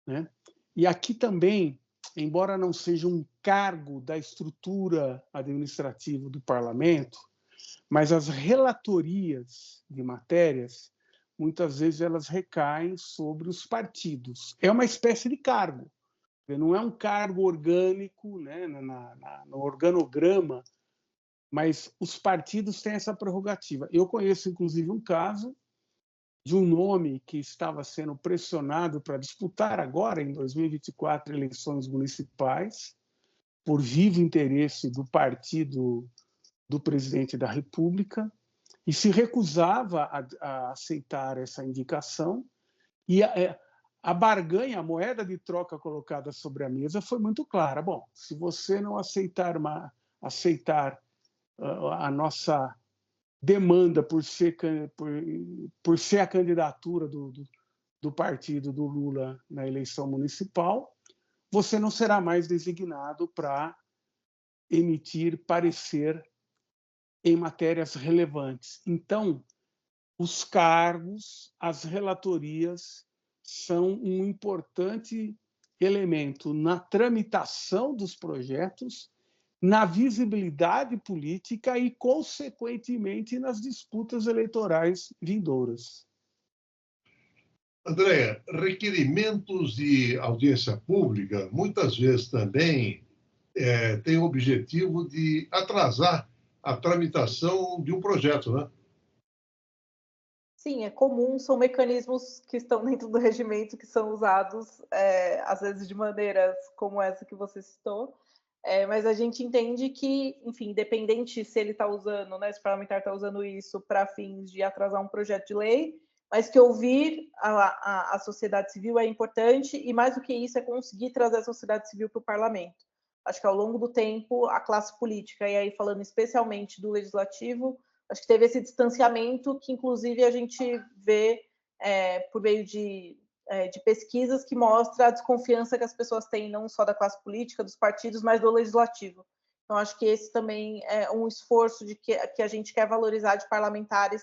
né? E aqui também, embora não seja um cargo da estrutura administrativa do parlamento, mas as relatorias de matérias, muitas vezes elas recaem sobre os partidos. É uma espécie de cargo, não é um cargo orgânico, né, no organograma, mas os partidos têm essa prerrogativa. Eu conheço, inclusive, um caso de um nome que estava sendo pressionado para disputar agora, em 2024, eleições municipais, por vivo interesse do partido do presidente da República, e se recusava a aceitar essa indicação, e a barganha, a moeda de troca colocada sobre a mesa foi muito clara. Bom, se você não aceitar a nossa demanda por ser a candidatura do partido do Lula na eleição municipal, você não será mais designado para emitir parecer em matérias relevantes. Então, os cargos, as relatorias são um importante elemento na tramitação dos projetos, na visibilidade política e, consequentemente, nas disputas eleitorais vindouras. Andréa, requerimentos de audiência pública muitas vezes também têm o objetivo de atrasar a tramitação de um projeto, né? Sim, é comum, são mecanismos que estão dentro do regimento que são usados, às vezes de maneiras como essa que você citou, mas a gente entende que, enfim, independente se ele está usando, né, se o parlamentar está usando isso para fins de atrasar um projeto de lei, mas que ouvir a sociedade civil é importante e, mais do que isso, é conseguir trazer a sociedade civil para o parlamento. Acho que ao longo do tempo, a classe política, e aí falando especialmente do legislativo, acho que teve esse distanciamento que, inclusive, a gente vê por meio de pesquisas que mostra a desconfiança que as pessoas têm, não só da classe política, dos partidos, mas do legislativo. Então, acho que esse também é um esforço que a gente quer valorizar de parlamentares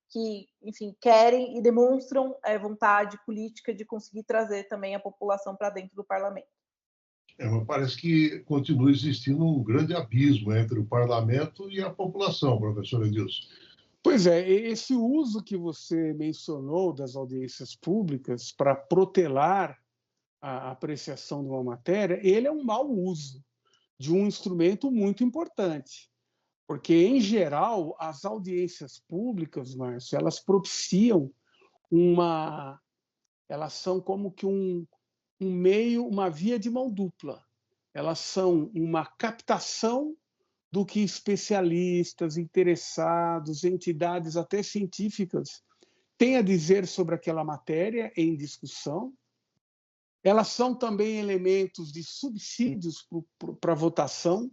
que, enfim, querem e demonstram vontade política de conseguir trazer também a população para dentro do parlamento. Mas parece que continua existindo um grande abismo entre o parlamento e a população, professor Edilson. Pois é, esse uso que você mencionou das audiências públicas para protelar a apreciação de uma matéria, ele é um mau uso de um instrumento muito importante. Porque, em geral, as audiências públicas, Márcio, elas propiciam elas são como que um meio, uma via de mão dupla. Elas são uma captação do que especialistas, interessados, entidades até científicas têm a dizer sobre aquela matéria em discussão. Elas são também elementos de subsídios para a votação,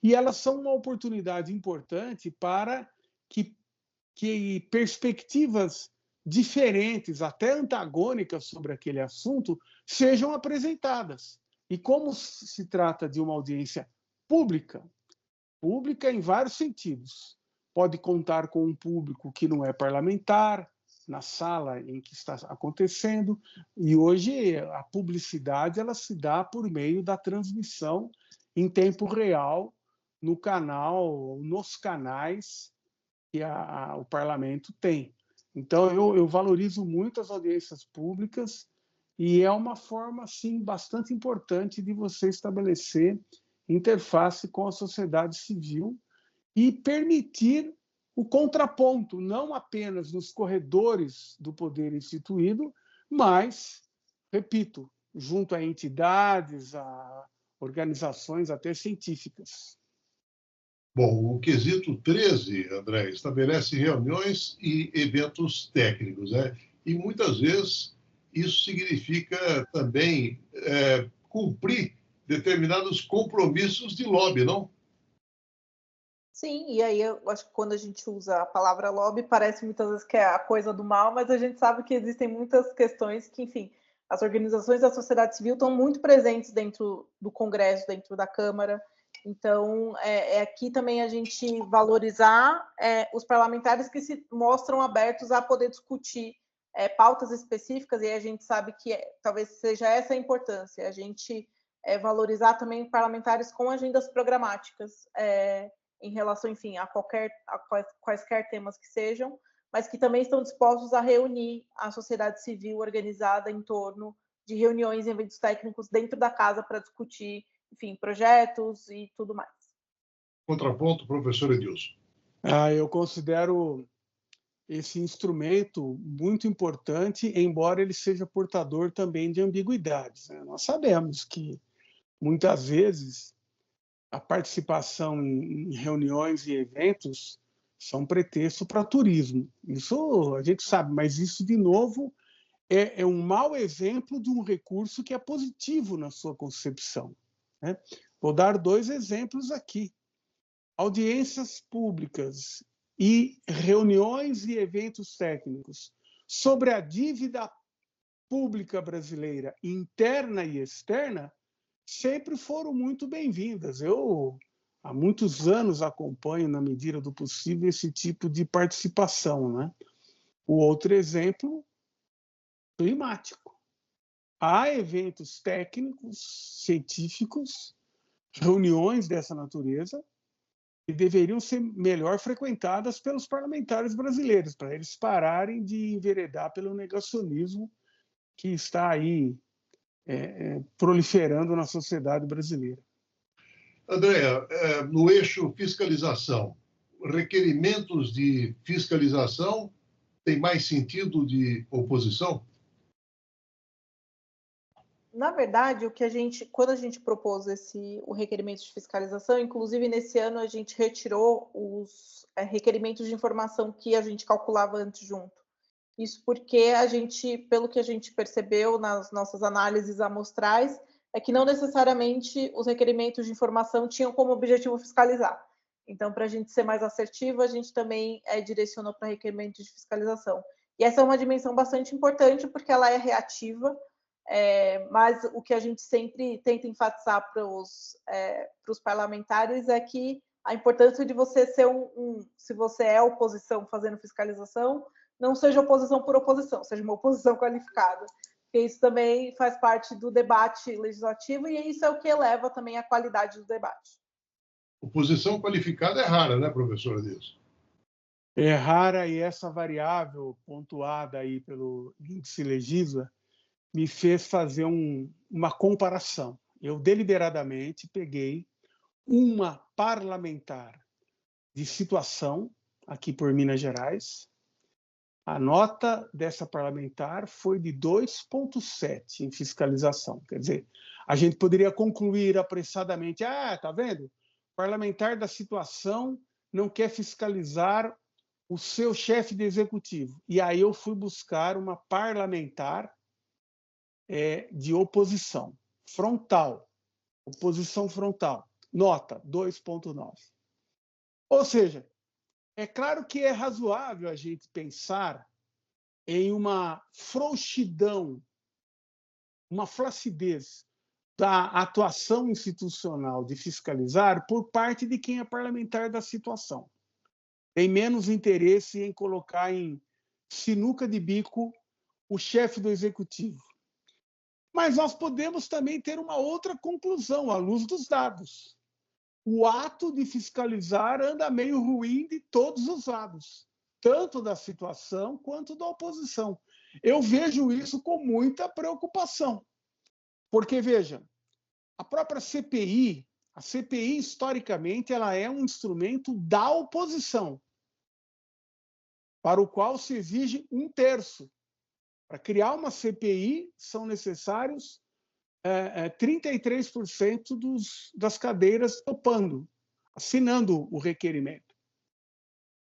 e elas são uma oportunidade importante para que perspectivas diferentes, até antagônicas sobre aquele assunto, sejam apresentadas. E como se trata de uma audiência pública em vários sentidos, pode contar com um público que não é parlamentar, na sala em que está acontecendo, e hoje a publicidade ela se dá por meio da transmissão em tempo real no canal, nos canais que o parlamento tem. Então, eu valorizo muito as audiências públicas e é uma forma, sim, bastante importante de você estabelecer interface com a sociedade civil e permitir o contraponto, não apenas nos corredores do poder instituído, mas, repito, junto a entidades, a organizações até científicas. Bom, o quesito 13, André, estabelece reuniões e eventos técnicos, né? E muitas vezes isso significa também cumprir determinados compromissos de lobby, não? Sim, e aí eu acho que quando a gente usa a palavra lobby, parece muitas vezes que é a coisa do mal, mas a gente sabe que existem muitas questões que, enfim, as organizações da sociedade civil estão muito presentes dentro do Congresso, dentro da Câmara. Então, aqui também a gente valorizar os parlamentares que se mostram abertos a poder discutir pautas específicas, e a gente sabe que talvez seja essa a importância, a gente valorizar também parlamentares com agendas programáticas, em relação, enfim, a quaisquer temas que sejam, mas que também estão dispostos a reunir a sociedade civil organizada em torno de reuniões e eventos técnicos dentro da casa para discutir, enfim, projetos e tudo mais. Contraponto, professor Edilson. Eu considero esse instrumento muito importante, embora ele seja portador também de ambiguidades, né? Nós sabemos que, muitas vezes, a participação em reuniões e eventos são pretexto para turismo. Isso a gente sabe, mas isso, de novo, é um mau exemplo de um recurso que é positivo na sua concepção, né? Vou dar 2 exemplos aqui. Audiências públicas e reuniões e eventos técnicos sobre a dívida pública brasileira, interna e externa, sempre foram muito bem-vindas. Eu há muitos anos acompanho, na medida do possível, esse tipo de participação, né? O outro exemplo, climático. Há eventos técnicos, científicos, reuniões dessa natureza, que deveriam ser melhor frequentadas pelos parlamentares brasileiros, para eles pararem de enveredar pelo negacionismo que está aí proliferando na sociedade brasileira. Andréa, no eixo fiscalização, requerimentos de fiscalização têm mais sentido de oposição? Na verdade, quando a gente propôs o requerimento de fiscalização, inclusive nesse ano a gente retirou os requerimentos de informação que a gente calculava antes junto. Isso porque pelo que a gente percebeu nas nossas análises amostrais, é que não necessariamente os requerimentos de informação tinham como objetivo fiscalizar. Então, para a gente ser mais assertivo, a gente também direcionou para requerimentos de fiscalização. E essa é uma dimensão bastante importante, porque ela é reativa, mas o que a gente sempre tenta enfatizar para os parlamentares é que a importância de você ser se você é oposição fazendo fiscalização, não seja oposição por oposição, seja uma oposição qualificada. Porque isso também faz parte do debate legislativo e isso é o que eleva também a qualidade do debate. Oposição qualificada é rara, né, professora Dias? É rara, e essa variável pontuada aí pelo índice Legisla me fez fazer uma comparação. Eu deliberadamente peguei uma parlamentar de situação aqui por Minas Gerais. A nota dessa parlamentar foi de 2,7 em fiscalização. Quer dizer, a gente poderia concluir apressadamente: tá vendo? O parlamentar da situação não quer fiscalizar o seu chefe de executivo. E aí eu fui buscar uma parlamentar de oposição frontal, oposição frontal, nota 2,9. Ou seja, é claro que é razoável a gente pensar em uma frouxidão, uma flacidez da atuação institucional de fiscalizar por parte de quem é parlamentar da situação. Tem menos interesse em colocar em sinuca de bico o chefe do executivo. Mas nós podemos também ter uma outra conclusão à luz dos dados. O ato de fiscalizar anda meio ruim de todos os lados, tanto da situação quanto da oposição. Eu vejo isso com muita preocupação, porque, veja, a própria CPI, a CPI, historicamente, ela é um instrumento da oposição, para o qual se exige 1/3. Para criar uma CPI, são necessários 33% das cadeiras topando, assinando o requerimento.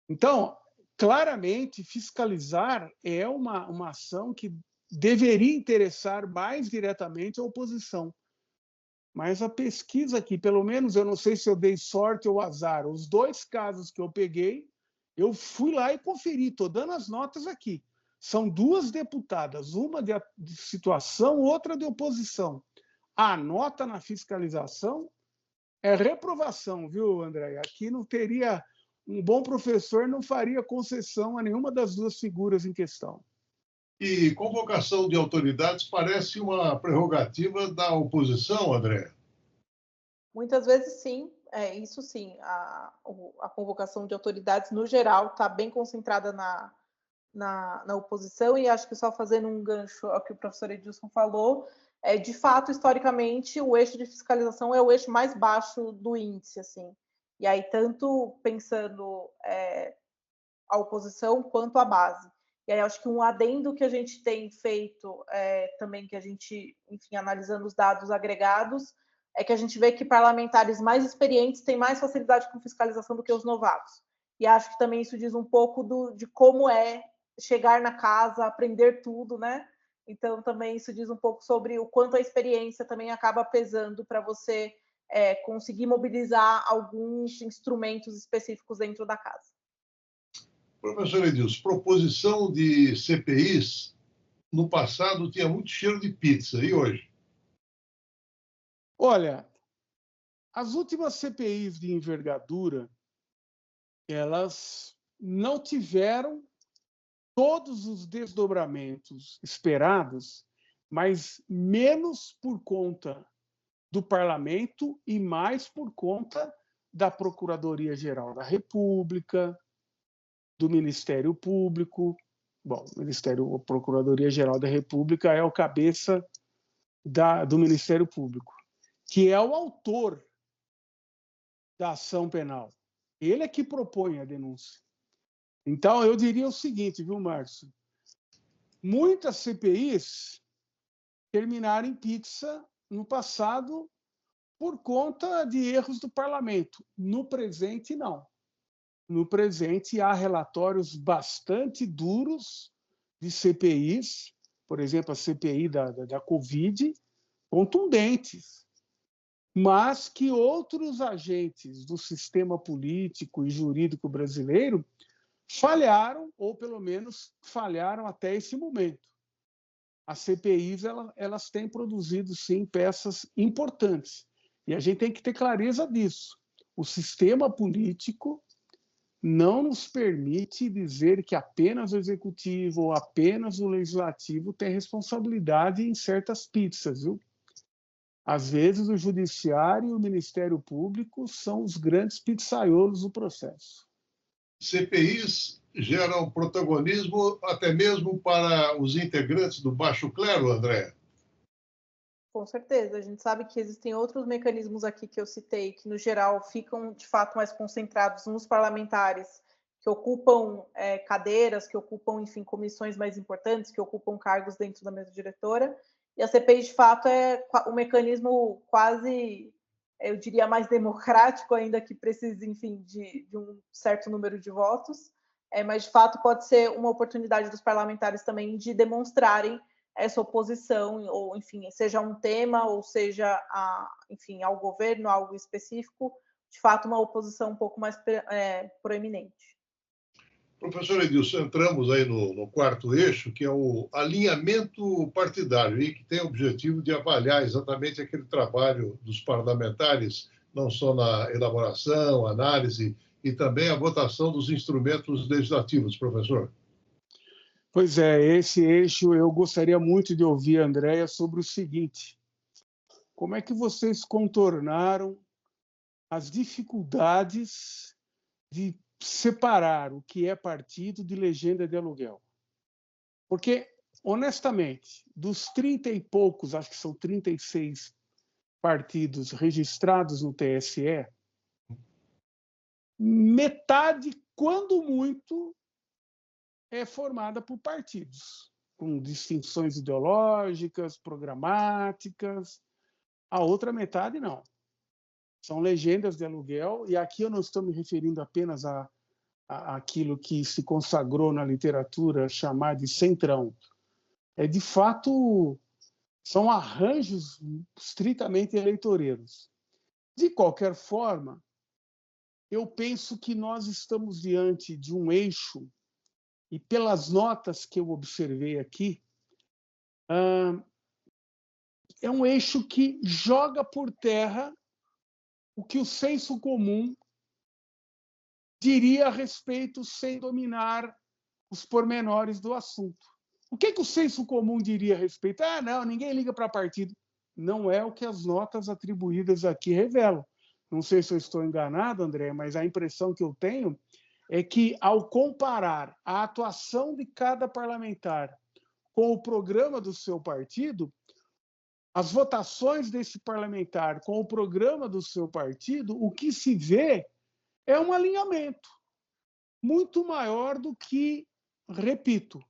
Então, claramente, fiscalizar é uma ação que deveria interessar mais diretamente a oposição. Mas a pesquisa aqui, pelo menos, eu não sei se eu dei sorte ou azar, os 2 casos que eu peguei, eu fui lá e conferi, estou dando as notas aqui. São 2 deputadas, uma de situação, outra de oposição. A nota na fiscalização é reprovação, viu, André? Aqui não teria... Um bom professor não faria concessão a nenhuma das 2 figuras em questão. E convocação de autoridades parece uma prerrogativa da oposição, André? Muitas vezes, sim. Isso sim. A convocação de autoridades, no geral, está bem concentrada na oposição, e acho que só fazendo um gancho ao que o professor Edilson falou, de fato, historicamente, o eixo de fiscalização é o eixo mais baixo do índice, assim. E aí, tanto pensando a oposição quanto a base. E aí, acho que um adendo que a gente tem feito também, que a gente, enfim, analisando os dados agregados, é que a gente vê que parlamentares mais experientes têm mais facilidade com fiscalização do que os novatos. E acho que também isso diz um pouco de como é chegar na casa, aprender tudo, né? Então, também isso diz um pouco sobre o quanto a experiência também acaba pesando para você conseguir mobilizar alguns instrumentos específicos dentro da casa. Professor Edilson, proposição de CPIs, no passado tinha muito cheiro de pizza, e hoje? Olha, As últimas CPIs de envergadura, elas não tiveram todos os desdobramentos esperados, mas menos por conta do parlamento e mais por conta da Procuradoria-Geral da República, do Ministério Público. Bom, a Procuradoria-Geral da República é o cabeça do Ministério Público, que é o autor da ação penal. Ele é que propõe a denúncia. Então, eu diria o seguinte, viu, Márcio? Muitas CPIs terminaram em pizza no passado por conta de erros do parlamento. No presente, não. No presente, há relatórios bastante duros de CPIs, por exemplo, a CPI da Covid, contundentes, mas que outros agentes do sistema político e jurídico brasileiro falharam, ou pelo menos falharam até esse momento. As CPIs elas têm produzido, sim, peças importantes. E a gente tem que ter clareza disso. O sistema político não nos permite dizer que apenas o executivo ou apenas o legislativo tem responsabilidade em certas pizzas, viu? Às vezes, o judiciário e o Ministério Público são os grandes pizzaiolos do processo. CPIs geram protagonismo até mesmo para os integrantes do baixo clero, André? Com certeza. A gente sabe que existem outros mecanismos aqui que eu citei, que, no geral, ficam, de fato, mais concentrados nos parlamentares, que ocupam cadeiras, que ocupam, enfim, comissões mais importantes, que ocupam cargos dentro da mesa diretora. E a CPI, de fato, é um mecanismo quase, eu diria, mais democrático, ainda que precise, enfim, de um certo número de votos. Mas, de fato, pode ser uma oportunidade dos parlamentares também de demonstrarem essa oposição, ou, enfim, seja um tema, ou seja, enfim, ao governo, algo específico, de fato, uma oposição um pouco mais proeminente. Professor Edilson, entramos aí no quarto eixo, que é o alinhamento partidário, e que tem o objetivo de avaliar exatamente aquele trabalho dos parlamentares, não só na elaboração, análise, e também a votação dos instrumentos legislativos, professor. Pois é, esse eixo eu gostaria muito de ouvir a Andréia sobre o seguinte: como é que vocês contornaram as dificuldades de separar o que é partido de legenda de aluguel? Porque, honestamente, dos 30 e poucos, acho que são 36 partidos registrados no TSE, metade, quando muito, é formada por partidos, com distinções ideológicas, programáticas. A outra metade, não. São legendas de aluguel, e aqui eu não estou me referindo apenas àquilo que se consagrou na literatura chamar de centrão. De fato, são arranjos estritamente eleitoreiros. De qualquer forma, eu penso que nós estamos diante de um eixo, e pelas notas que eu observei aqui, é um eixo que joga por terra o que o senso comum diria a respeito, sem dominar os pormenores do assunto. O que o senso comum diria a respeito? Não, ninguém liga para partido. Não é o que as notas atribuídas aqui revelam. Não sei se eu estou enganado, André, mas a impressão que eu tenho é que, ao comparar a atuação de cada parlamentar com o programa do seu partido, as votações desse parlamentar com o programa do seu partido, o que se vê é um alinhamento muito maior do que, repito,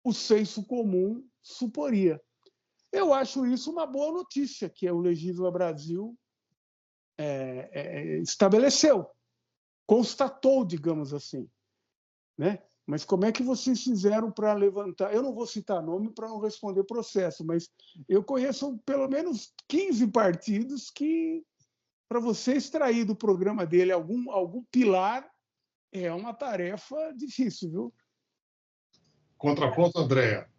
o senso comum suporia. Eu acho isso uma boa notícia que o Legisla Brasil estabeleceu, constatou, digamos assim, né? Mas como é que vocês fizeram para levantar? Eu não vou citar nome para não responder processo, mas eu conheço pelo menos 15 partidos que, para você extrair do programa dele algum pilar, é uma tarefa difícil, viu? Contraponto, Andréa.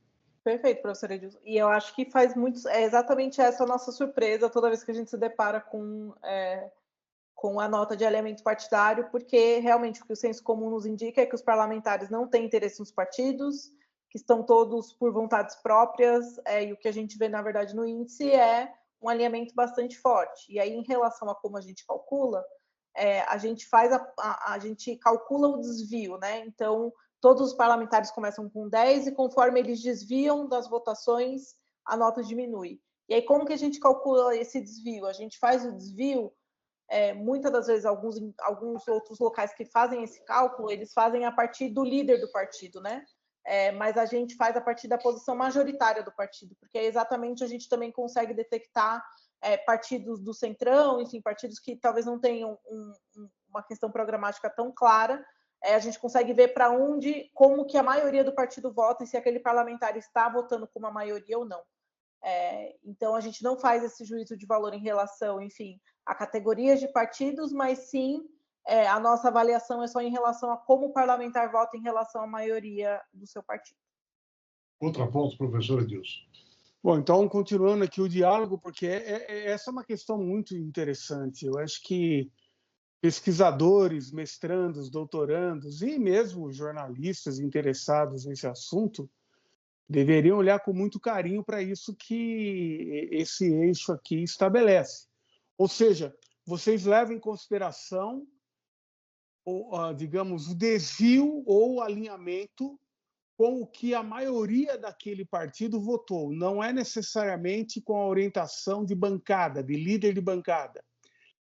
Perfeito, professor Edilson. E eu acho que faz muito... É exatamente essa a nossa surpresa toda vez que a gente se depara com com a nota de alinhamento partidário, porque realmente o que o senso comum nos indica é que os parlamentares não têm interesse nos partidos, que estão todos por vontades próprias, e o que a gente vê, na verdade, no índice é um alinhamento bastante forte. E aí, em relação a como a gente calcula, a gente calcula o desvio, né? Então, todos os parlamentares começam com 10 e conforme eles desviam das votações, a nota diminui. E aí, como que a gente calcula esse desvio? A gente faz o desvio, muitas das vezes, alguns outros locais que fazem esse cálculo, eles fazem a partir do líder do partido, né? Mas a gente faz a partir da posição majoritária do partido, porque exatamente a gente também consegue detectar partidos do centrão, enfim, partidos que talvez não tenham uma questão programática tão clara, a gente consegue ver para onde, como que a maioria do partido vota e se aquele parlamentar está votando com uma maioria ou não. Então, a gente não faz esse juízo de valor em relação, enfim, a categorias de partidos, mas sim a nossa avaliação é só em relação a como o parlamentar vota em relação à maioria do seu partido. Contraponto, professor Edilson. Bom, então, continuando aqui o diálogo, porque essa é uma questão muito interessante. Eu acho que pesquisadores, mestrandos, doutorandos e mesmo jornalistas interessados nesse assunto deveriam olhar com muito carinho para isso que esse eixo aqui estabelece. Ou seja, vocês levam em consideração, digamos, o desvio ou o alinhamento com o que a maioria daquele partido votou. Não é necessariamente com a orientação de bancada, de líder de bancada.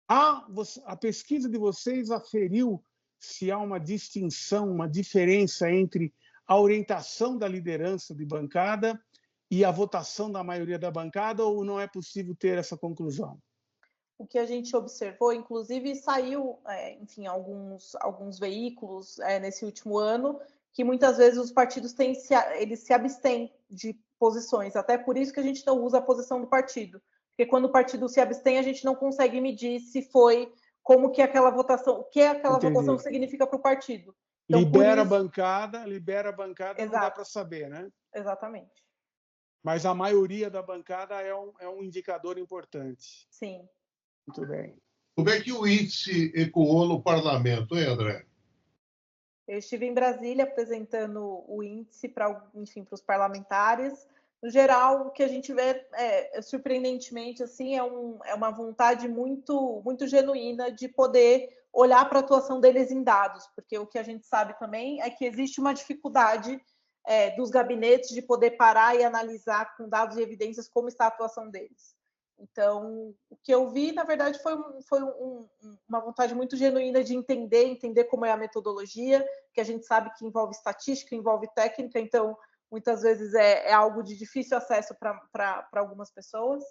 A pesquisa de vocês aferiu se há uma distinção, uma diferença entre a orientação da liderança de bancada e a votação da maioria da bancada, ou não é possível ter essa conclusão? O que a gente observou, inclusive saiu, enfim, alguns veículos nesse último ano, que muitas vezes os partidos eles se abstêm de posições, até por isso que a gente não usa a posição do partido, porque quando o partido se abstém, a gente não consegue medir se foi, como que aquela votação, o que aquela votação significa para o partido. Então, libera a bancada, exato, não dá para saber, né? Exatamente. Mas a maioria da bancada é um indicador importante. Sim. Muito bem. Como é que o índice ecoou no parlamento, hein, André? Eu estive em Brasília apresentando o índice para os parlamentares. No geral, o que a gente vê, surpreendentemente, assim, é uma vontade muito, muito genuína de poder olhar para a atuação deles em dados, porque o que a gente sabe também é que existe uma dificuldade dos gabinetes de poder parar e analisar com dados e evidências como está a atuação deles. Então, o que eu vi, na verdade, foi uma vontade muito genuína de entender como é a metodologia, que a gente sabe que envolve estatística, envolve técnica, então, muitas vezes é algo de difícil acesso para algumas pessoas.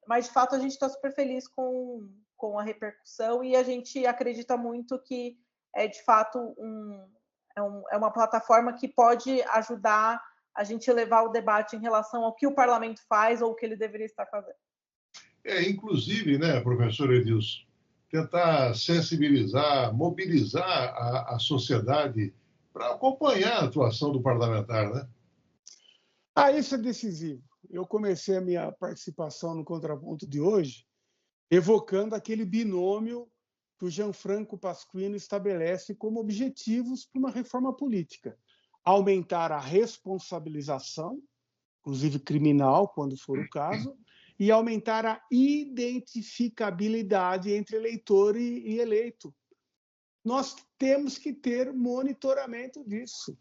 Mas, de fato, a gente está super feliz com a repercussão e a gente acredita muito que de fato, é uma plataforma que pode ajudar a gente levar o debate em relação ao que o parlamento faz ou o que ele deveria estar fazendo. Inclusive, né, professor Edilson, tentar sensibilizar, mobilizar a sociedade para acompanhar a atuação do parlamentar, né? Isso é decisivo. Eu comecei a minha participação no Contraponto de hoje evocando aquele binômio que o Gianfranco Pasquino estabelece como objetivos para uma reforma política. Aumentar a responsabilização, inclusive criminal, quando for o caso, e aumentar a identificabilidade entre eleitor e eleito. Nós temos que ter monitoramento disso.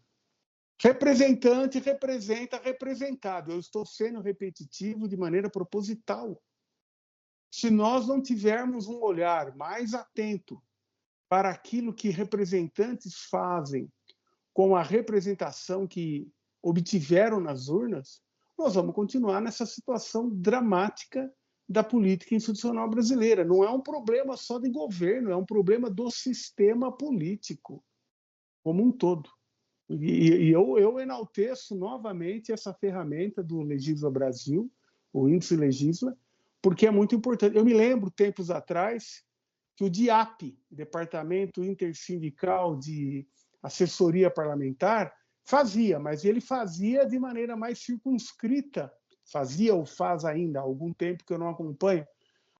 Representante representa representado. Eu estou sendo repetitivo de maneira proposital. Se nós não tivermos um olhar mais atento para aquilo que representantes fazem com a representação que obtiveram nas urnas, nós vamos continuar nessa situação dramática da política institucional brasileira. Não é um problema só de governo, é um problema do sistema político como um todo. E eu enalteço novamente essa ferramenta do Legisla Brasil, o Índice Legisla, porque é muito importante. Eu me lembro, tempos atrás, que o DIAP, Departamento Intersindical de Assessoria Parlamentar, fazia, mas ele fazia de maneira mais circunscrita, fazia ou faz ainda há algum tempo que eu não acompanho,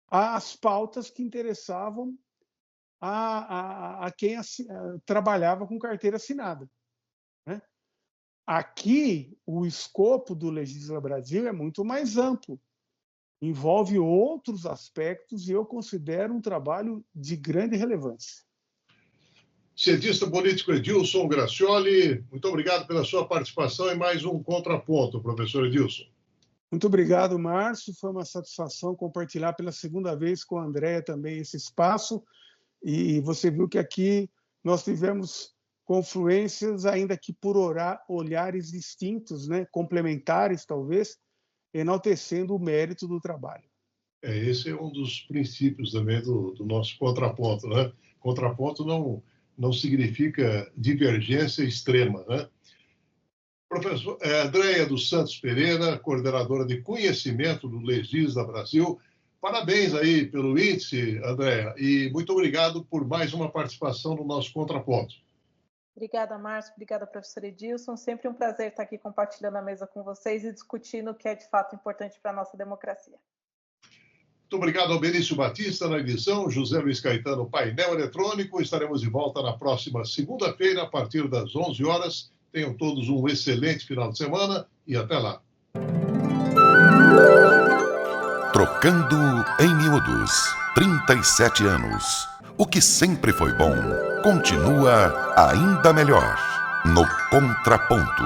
às pautas que interessavam a quem trabalhava com carteira assinada, né? Aqui, o escopo do Legisla Brasil é muito mais amplo, envolve outros aspectos e eu considero um trabalho de grande relevância. Cientista político Edilson Gracioli, muito obrigado pela sua participação em mais um Contraponto, professor Edilson. Muito obrigado, Márcio. Foi uma satisfação compartilhar pela segunda vez com a Andréa também esse espaço. E você viu que aqui nós tivemos confluências, ainda que por olhares distintos, né? Complementares, talvez, enaltecendo o mérito do trabalho. Esse é um dos princípios também do nosso contraponto, né? Contraponto não significa divergência extrema, né? Professor Andréa dos Santos Pereira, coordenadora de conhecimento do Legisla Brasil. Parabéns aí pelo índice, Andréa, e muito obrigado por mais uma participação no nosso Contraponto. Obrigada, Márcio. Obrigada, professor Edilson. Sempre um prazer estar aqui compartilhando a mesa com vocês e discutindo o que é de fato importante para a nossa democracia. Muito obrigado ao Benício Batista na edição, José Luiz Caetano, painel eletrônico. Estaremos de volta na próxima segunda-feira, a partir das 11 horas. Tenham todos um excelente final de semana e até lá. Trocando em Miúdos. 37 anos. O que sempre foi bom, continua ainda melhor. No Contraponto.